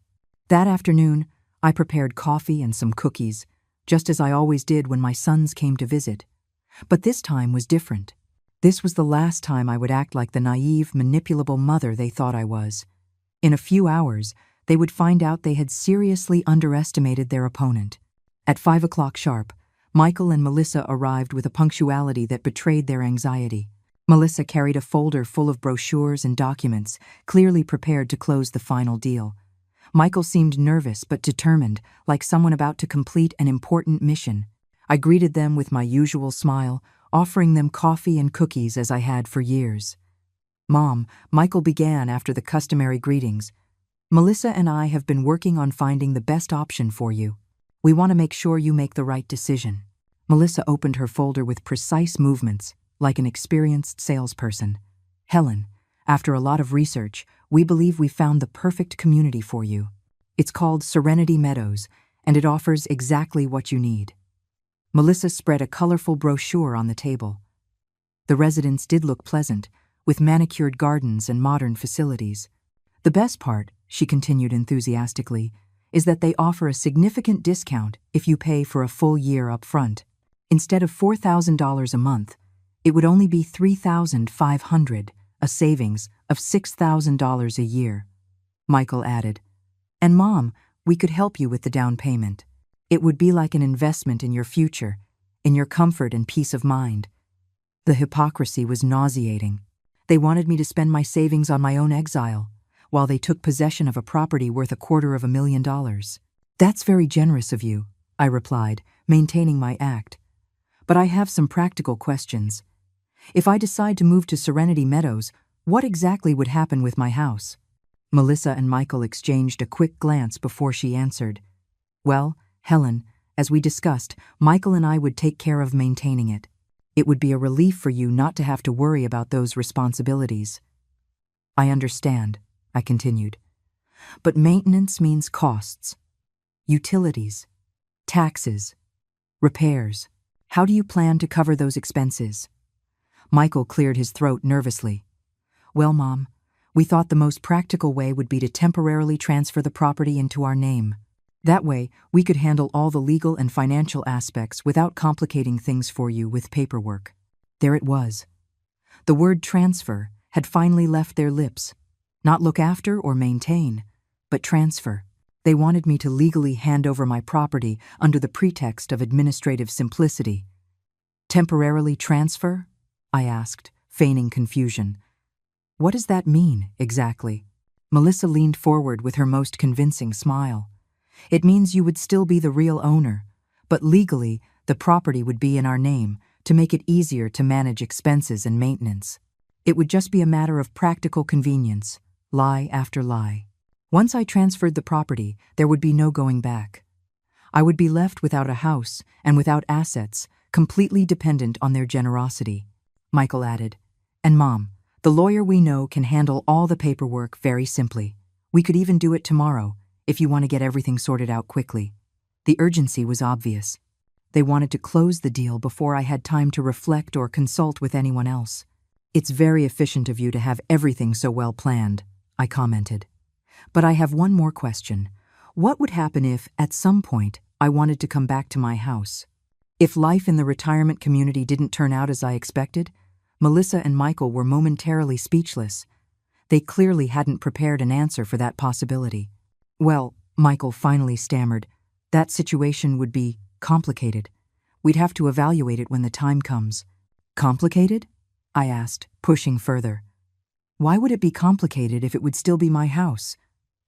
That afternoon, I prepared coffee and some cookies, just as I always did when my sons came to visit. But this time was different. This was the last time I would act like the naive, manipulable mother they thought I was. In a few hours, they would find out they had seriously underestimated their opponent. At 5 o'clock sharp, Michael and Melissa arrived with a punctuality that betrayed their anxiety. Melissa carried a folder full of brochures and documents, clearly prepared to close the final deal. Michael seemed nervous but determined, like someone about to complete an important mission. I greeted them with my usual smile, offering them coffee and cookies as I had for years. Mom, Michael began after the customary greetings. Melissa and I have been working on finding the best option for you. We want to make sure you make the right decision. Melissa opened her folder with precise movements, like an experienced salesperson. Helen, after a lot of research, we believe we found the perfect community for you. It's called Serenity Meadows, and it offers exactly what you need. Melissa spread a colorful brochure on the table. The residence did look pleasant, with manicured gardens and modern facilities. The best part, she continued enthusiastically, is that they offer a significant discount if you pay for a full year up front. Instead of $4,000 a month, It would only be $3,500, a savings of $6,000 a year. Michael added, "And Mom, we could help you with the down payment. It would be like an investment in your future, in your comfort and peace of mind." The hypocrisy was nauseating. They wanted me to spend my savings on my own exile, while they took possession of a property worth $250,000. "That's very generous of you," I replied, maintaining my act. "But I have some practical questions. If I decide to move to Serenity Meadows, what exactly would happen with my house?" Melissa and Michael exchanged a quick glance before she answered. "Well, Helen, as we discussed, Michael and I would take care of maintaining it. It would be a relief for you not to have to worry about those responsibilities." "I understand," I continued. "But maintenance means costs. Utilities, taxes, repairs. How do you plan to cover those expenses?" Michael cleared his throat nervously. "Well, Mom, we thought the most practical way would be to temporarily transfer the property into our name. That way, we could handle all the legal and financial aspects without complicating things for you with paperwork." There it was. The word transfer had finally left their lips. Not look after or maintain, but transfer. They wanted me to legally hand over my property under the pretext of administrative simplicity. "Temporarily transfer?" I asked, feigning confusion. "What does that mean, exactly?" Melissa leaned forward with her most convincing smile. "It means you would still be the real owner, but legally, the property would be in our name to make it easier to manage expenses and maintenance. It would just be a matter of practical convenience, lie after lie. Once I transferred the property, there would be no going back. I would be left without a house and without assets, completely dependent on their generosity." Michael added, "And Mom, the lawyer we know can handle all the paperwork very simply. We could even do it tomorrow, if you want to get everything sorted out quickly." The urgency was obvious. They wanted to close the deal before I had time to reflect or consult with anyone else. "It's very efficient of you to have everything so well planned," I commented. "But I have one more question. What would happen if, at some point, I wanted to come back to my house? If life in the retirement community didn't turn out as I expected?" Melissa and Michael were momentarily speechless. They clearly hadn't prepared an answer for that possibility. "Well," Michael finally stammered, "that situation would be complicated. We'd have to evaluate it when the time comes." "Complicated?" I asked, pushing further. "Why would it be complicated if it would still be my house?"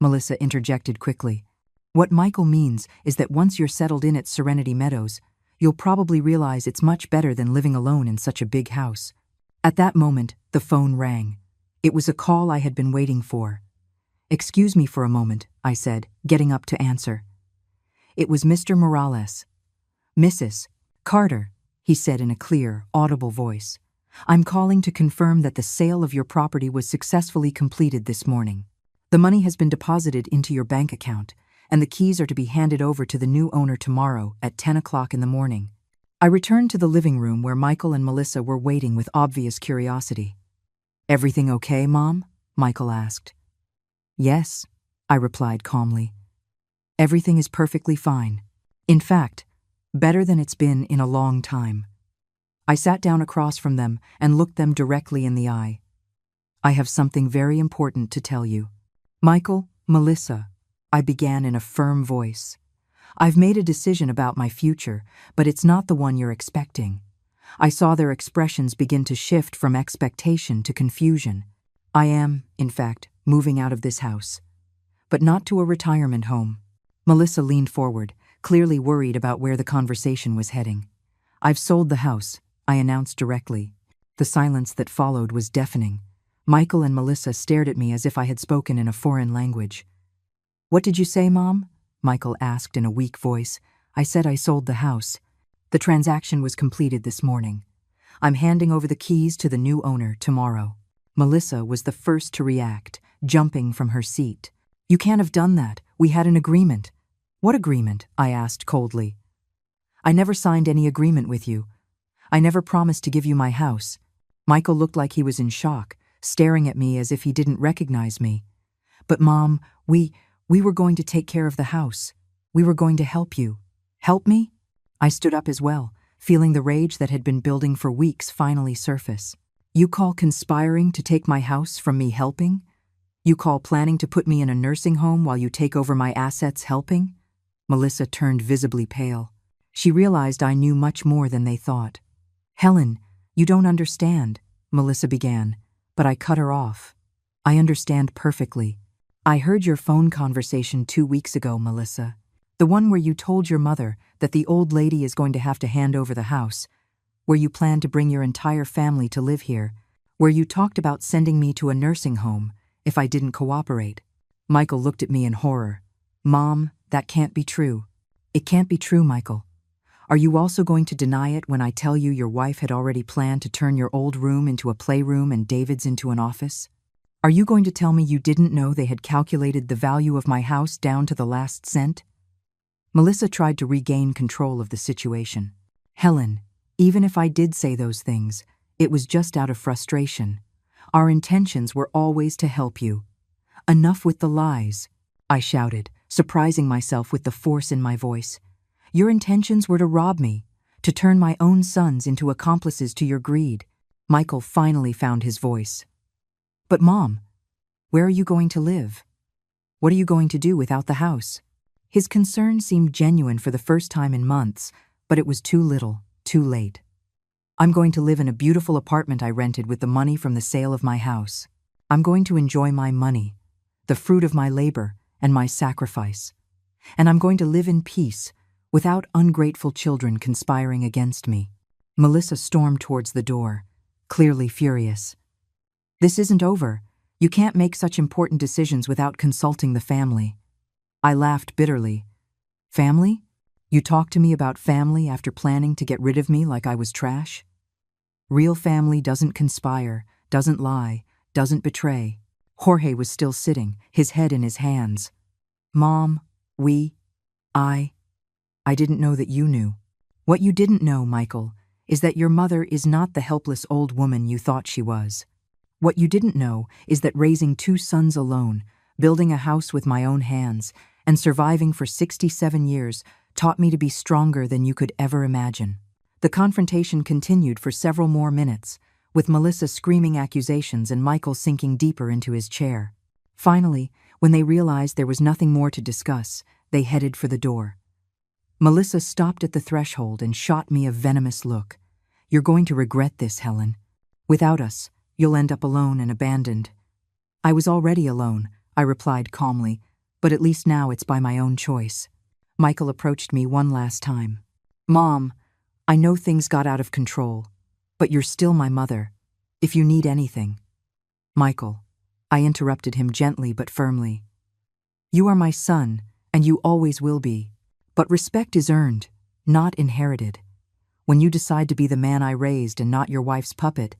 Melissa interjected quickly. "What Michael means is that once you're settled in at Serenity Meadows, you'll probably realize it's much better than living alone in such a big house." At that moment, the phone rang. It was a call I had been waiting for. "Excuse me for a moment," I said, getting up to answer. It was Mr. Morales. "Mrs. Carter," he said in a clear, audible voice. "I'm calling to confirm that the sale of your property was successfully completed this morning. The money has been deposited into your bank account, and the keys are to be handed over to the new owner tomorrow at 10 o'clock in the morning." I returned to the living room where Michael and Melissa were waiting with obvious curiosity. "Everything okay, Mom?" Michael asked. "Yes," I replied calmly. "Everything is perfectly fine. In fact, better than it's been in a long time." I sat down across from them and looked them directly in the eye. "I have something very important to tell you." "Michael, Melissa," I began in a firm voice. "I've made a decision about my future, but it's not the one you're expecting." I saw their expressions begin to shift from expectation to confusion. "I am, in fact, moving out of this house, but not to a retirement home." Melissa leaned forward, clearly worried about where the conversation was heading. "I've sold the house," I announced directly. The silence that followed was deafening. Michael and Melissa stared at me as if I had spoken in a foreign language. "What did you say, Mom?" Michael asked in a weak voice. "I said I sold the house. The transaction was completed this morning. I'm handing over the keys to the new owner tomorrow." Melissa was the first to react, jumping from her seat. "You can't have done that. We had an agreement." "What agreement?" I asked coldly. "I never signed any agreement with you. I never promised to give you my house." Michael looked like he was in shock, staring at me as if he didn't recognize me. "But Mom, we were going to take care of the house. We were going to help you." "Help me?" I stood up as well, feeling the rage that had been building for weeks finally surface. You call conspiring to take my house from me helping? You call planning to put me in a nursing home while you take over my assets helping? Melissa turned visibly pale. She realized I knew much more than they thought. Helen, you don't understand, Melissa began, but I cut her off. I understand perfectly. I heard your phone conversation 2 weeks ago, Melissa. The one where you told your mother that the old lady is going to have to hand over the house, where you plan to bring your entire family to live here, where you talked about sending me to a nursing home if I didn't cooperate. Michael looked at me in horror. Mom, that can't be true. It can't be true, Michael. Are you also going to deny it when I tell you your wife had already planned to turn your old room into a playroom and David's into an office? Are you going to tell me you didn't know they had calculated the value of my house down to the last cent? Melissa tried to regain control of the situation. Helen, even if I did say those things, it was just out of frustration. Our intentions were always to help you. Enough with the lies, I shouted, surprising myself with the force in my voice. Your intentions were to rob me, to turn my own sons into accomplices to your greed. Michael finally found his voice. But Mom, where are you going to live? What are you going to do without the house? His concern seemed genuine for the first time in months, but it was too little, too late. I'm going to live in a beautiful apartment I rented with the money from the sale of my house. I'm going to enjoy my money, the fruit of my labor and my sacrifice. And I'm going to live in peace, without ungrateful children conspiring against me. Melissa stormed towards the door, clearly furious. This isn't over. You can't make such important decisions without consulting the family. I laughed bitterly. Family? You talk to me about family after planning to get rid of me like I was trash? Real family doesn't conspire, doesn't lie, doesn't betray. Jorge was still sitting, his head in his hands. Mom, I didn't know that you knew. What you didn't know, Michael, is that your mother is not the helpless old woman you thought she was. What you didn't know is that raising 2 sons alone, building a house with my own hands, and surviving for 67 years taught me to be stronger than you could ever imagine. The confrontation continued for several more minutes, with Melissa screaming accusations and Michael sinking deeper into his chair. Finally, when they realized there was nothing more to discuss, they headed for the door. Melissa stopped at the threshold and shot me a venomous look. You're going to regret this, Helen. Without us, you'll end up alone and abandoned. I was already alone, I replied calmly, but at least now it's by my own choice. Michael approached me one last time. Mom, I know things got out of control, but you're still my mother, if you need anything. Michael, I interrupted him gently but firmly. You are my son, and you always will be. But respect is earned, not inherited. When you decide to be the man I raised and not your wife's puppet,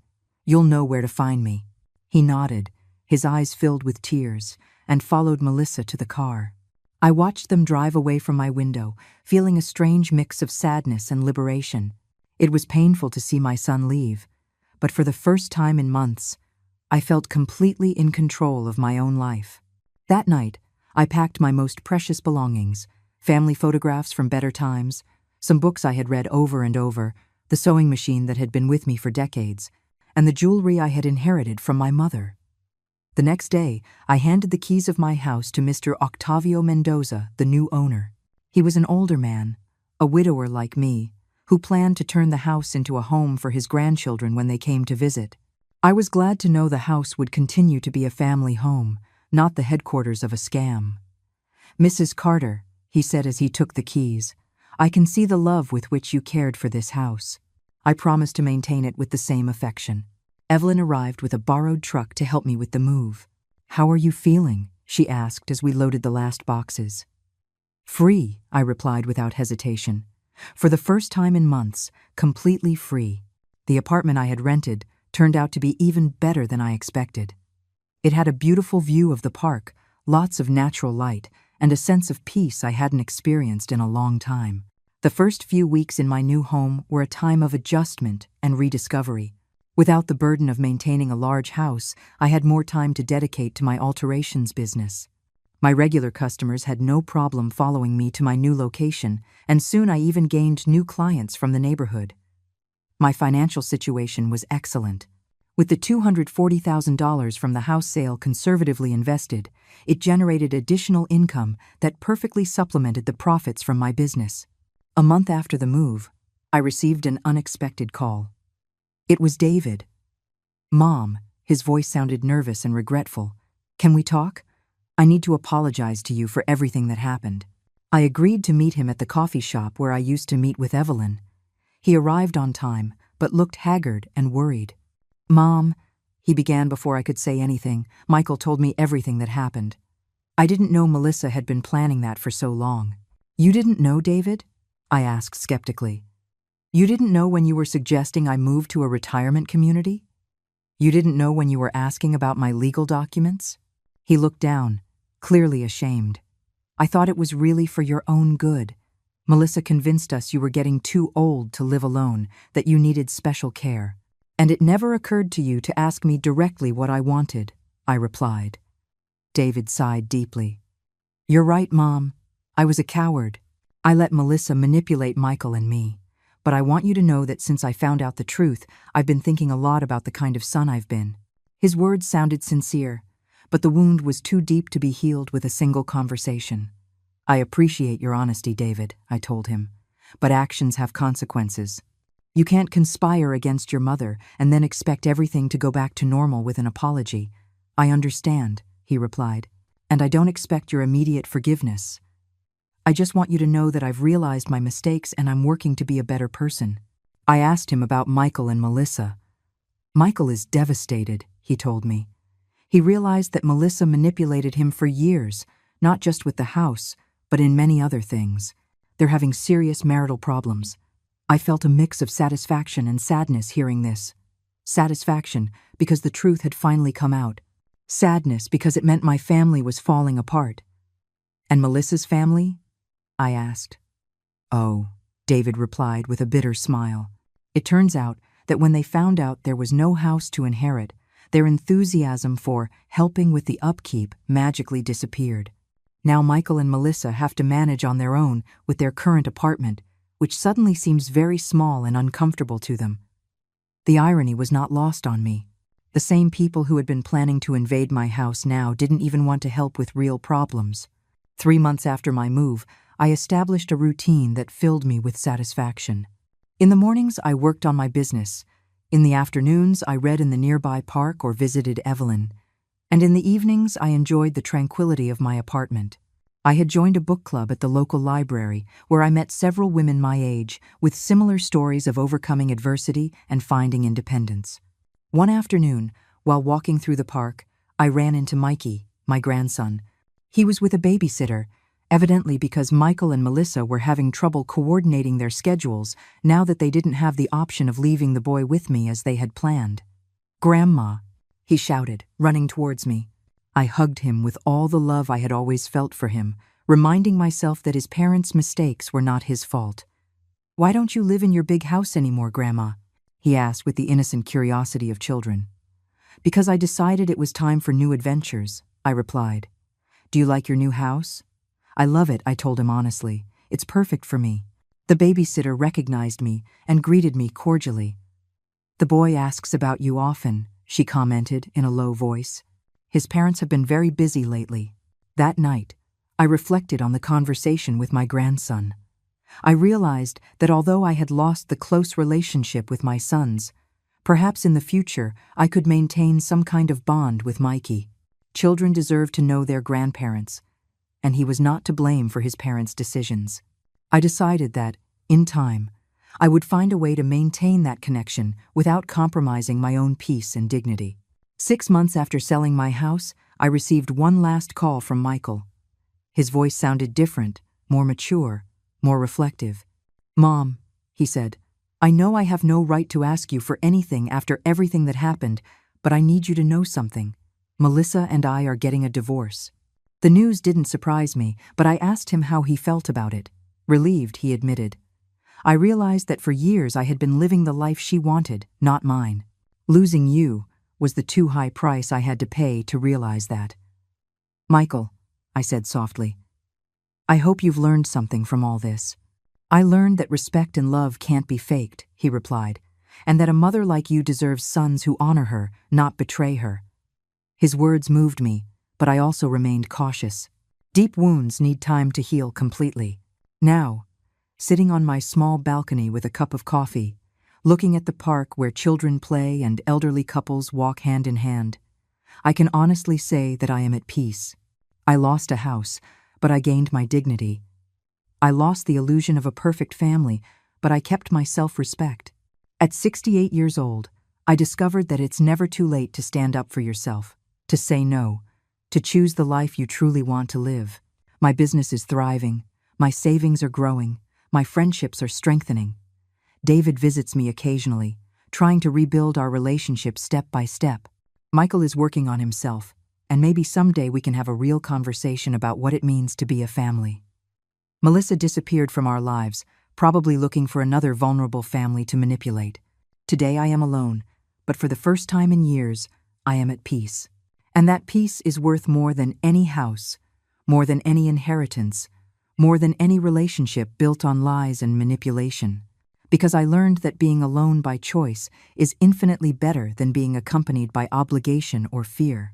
you'll know where to find me. He nodded, his eyes filled with tears, and followed Melissa to the car. I watched them drive away from my window, feeling a strange mix of sadness and liberation. It was painful to see my son leave, but for the first time in months, I felt completely in control of my own life. That night, I packed my most precious belongings, family photographs from better times, some books I had read over and over, the sewing machine that had been with me for decades, and the jewelry I had inherited from my mother. The next day, I handed the keys of my house to Mr. Octavio Mendoza, the new owner. He was an older man, a widower like me, who planned to turn the house into a home for his grandchildren when they came to visit. I was glad to know the house would continue to be a family home, not the headquarters of a scam. Mrs. Carter, he said as he took the keys, I can see the love with which you cared for this house. I promised to maintain it with the same affection. Evelyn arrived with a borrowed truck to help me with the move. How are you feeling? She asked as we loaded the last boxes. Free, I replied without hesitation. For the first time in months, completely free. The apartment I had rented turned out to be even better than I expected. It had a beautiful view of the park, lots of natural light, and a sense of peace I hadn't experienced in a long time. The first few weeks in my new home were a time of adjustment and rediscovery. Without the burden of maintaining a large house, I had more time to dedicate to my alterations business. My regular customers had no problem following me to my new location, and soon I even gained new clients from the neighborhood. My financial situation was excellent. With the $240,000 from the house sale conservatively invested, it generated additional income that perfectly supplemented the profits from my business. A month after the move, I received an unexpected call. It was David. "Mom," his voice sounded nervous and regretful. "Can we talk? I need to apologize to you for everything that happened." I agreed to meet him at the coffee shop where I used to meet with Evelyn. He arrived on time, but looked haggard and worried. "Mom," he began before I could say anything. "Michael told me everything that happened. I didn't know Melissa had been planning that for so long." "You didn't know, David?" I asked skeptically. "You didn't know when you were suggesting I move to a retirement community? You didn't know when you were asking about my legal documents?" He looked down, clearly ashamed. "I thought it was really for your own good. Melissa convinced us you were getting too old to live alone, that you needed special care. And it never occurred to you to ask me directly what I wanted," I replied. David sighed deeply. "You're right, Mom. I was a coward. I let Melissa manipulate Michael and me. But I want you to know that since I found out the truth, I've been thinking a lot about the kind of son I've been." His words sounded sincere, but the wound was too deep to be healed with a single conversation. "I appreciate your honesty, David," I told him, "but actions have consequences. You can't conspire against your mother and then expect everything to go back to normal with an apology." "I understand," he replied, "and I don't expect your immediate forgiveness. I just want you to know that I've realized my mistakes and I'm working to be a better person." I asked him about Michael and Melissa. "Michael is devastated," he told me. He realized that Melissa manipulated him for years, not just with the house, but in many other things. They're having serious marital problems. I felt a mix of satisfaction and sadness hearing this. Satisfaction because the truth had finally come out. Sadness because it meant my family was falling apart. "And Melissa's family?" I asked. "Oh," David replied with a bitter smile. "It turns out that when they found out there was no house to inherit, their enthusiasm for helping with the upkeep magically disappeared. Now Michael and Melissa have to manage on their own with their current apartment, which suddenly seems very small and uncomfortable to them." The irony was not lost on me. The same people who had been planning to invade my house now didn't even want to help with real problems. 3 months after my move, I established a routine that filled me with satisfaction. In the mornings, I worked on my business. In the afternoons, I read in the nearby park or visited Evelyn. And in the evenings, I enjoyed the tranquility of my apartment. I had joined a book club at the local library where I met several women my age with similar stories of overcoming adversity and finding independence. One afternoon, while walking through the park, I ran into Mikey, my grandson. He was with a babysitter, evidently because Michael and Melissa were having trouble coordinating their schedules now that they didn't have the option of leaving the boy with me as they had planned. "Grandma," he shouted, running towards me. I hugged him with all the love I had always felt for him, reminding myself that his parents' mistakes were not his fault. "Why don't you live in your big house anymore, Grandma?" he asked with the innocent curiosity of children. "Because I decided it was time for new adventures," I replied. "Do you like your new house?" "I love it," I told him honestly. "It's perfect for me." The babysitter recognized me and greeted me cordially. "The boy asks about you often," she commented in a low voice. "His parents have been very busy lately." That night, I reflected on the conversation with my grandson. I realized that although I had lost the close relationship with my sons, perhaps in the future I could maintain some kind of bond with Mikey. Children deserve to know their grandparents, and he was not to blame for his parents' decisions. I decided that, in time, I would find a way to maintain that connection without compromising my own peace and dignity. 6 months after selling my house, I received one last call from Michael. His voice sounded different, more mature, more reflective. "Mom," he said, "I know I have no right to ask you for anything after everything that happened, but I need you to know something. Melissa and I are getting a divorce." The news didn't surprise me, but I asked him how he felt about it. Relieved, he admitted. I realized that for years I had been living the life she wanted, not mine. Losing you was the too high price I had to pay to realize that. "Michael, I said softly. I hope you've learned something from all this. I learned that respect and love can't be faked, he replied, and that a mother like you deserves sons who honor her, not betray her. His words moved me, but I also remained cautious. Deep wounds need time to heal completely. Now, sitting on my small balcony with a cup of coffee, looking at the park where children play and elderly couples walk hand in hand, I can honestly say that I am at peace. I lost a house, but I gained my dignity. I lost the illusion of a perfect family, but I kept my self-respect. At 68 years old, I discovered that it's never too late to stand up for yourself, to say no, to choose the life you truly want to live. My business is thriving, my savings are growing, my friendships are strengthening. David visits me occasionally, trying to rebuild our relationship step by step. Michael is working on himself, and maybe someday we can have a real conversation about what it means to be a family. Melissa disappeared from our lives, probably looking for another vulnerable family to manipulate. Today I am alone, but for the first time in years, I am at peace. And that peace is worth more than any house, more than any inheritance, more than any relationship built on lies and manipulation. Because I learned that being alone by choice is infinitely better than being accompanied by obligation or fear.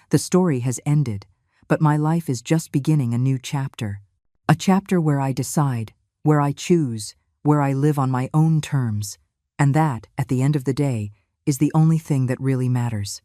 The story has ended, but my life is just beginning a new chapter. A chapter where I decide, where I choose, where I live on my own terms. And that, at the end of the day, is the only thing that really matters.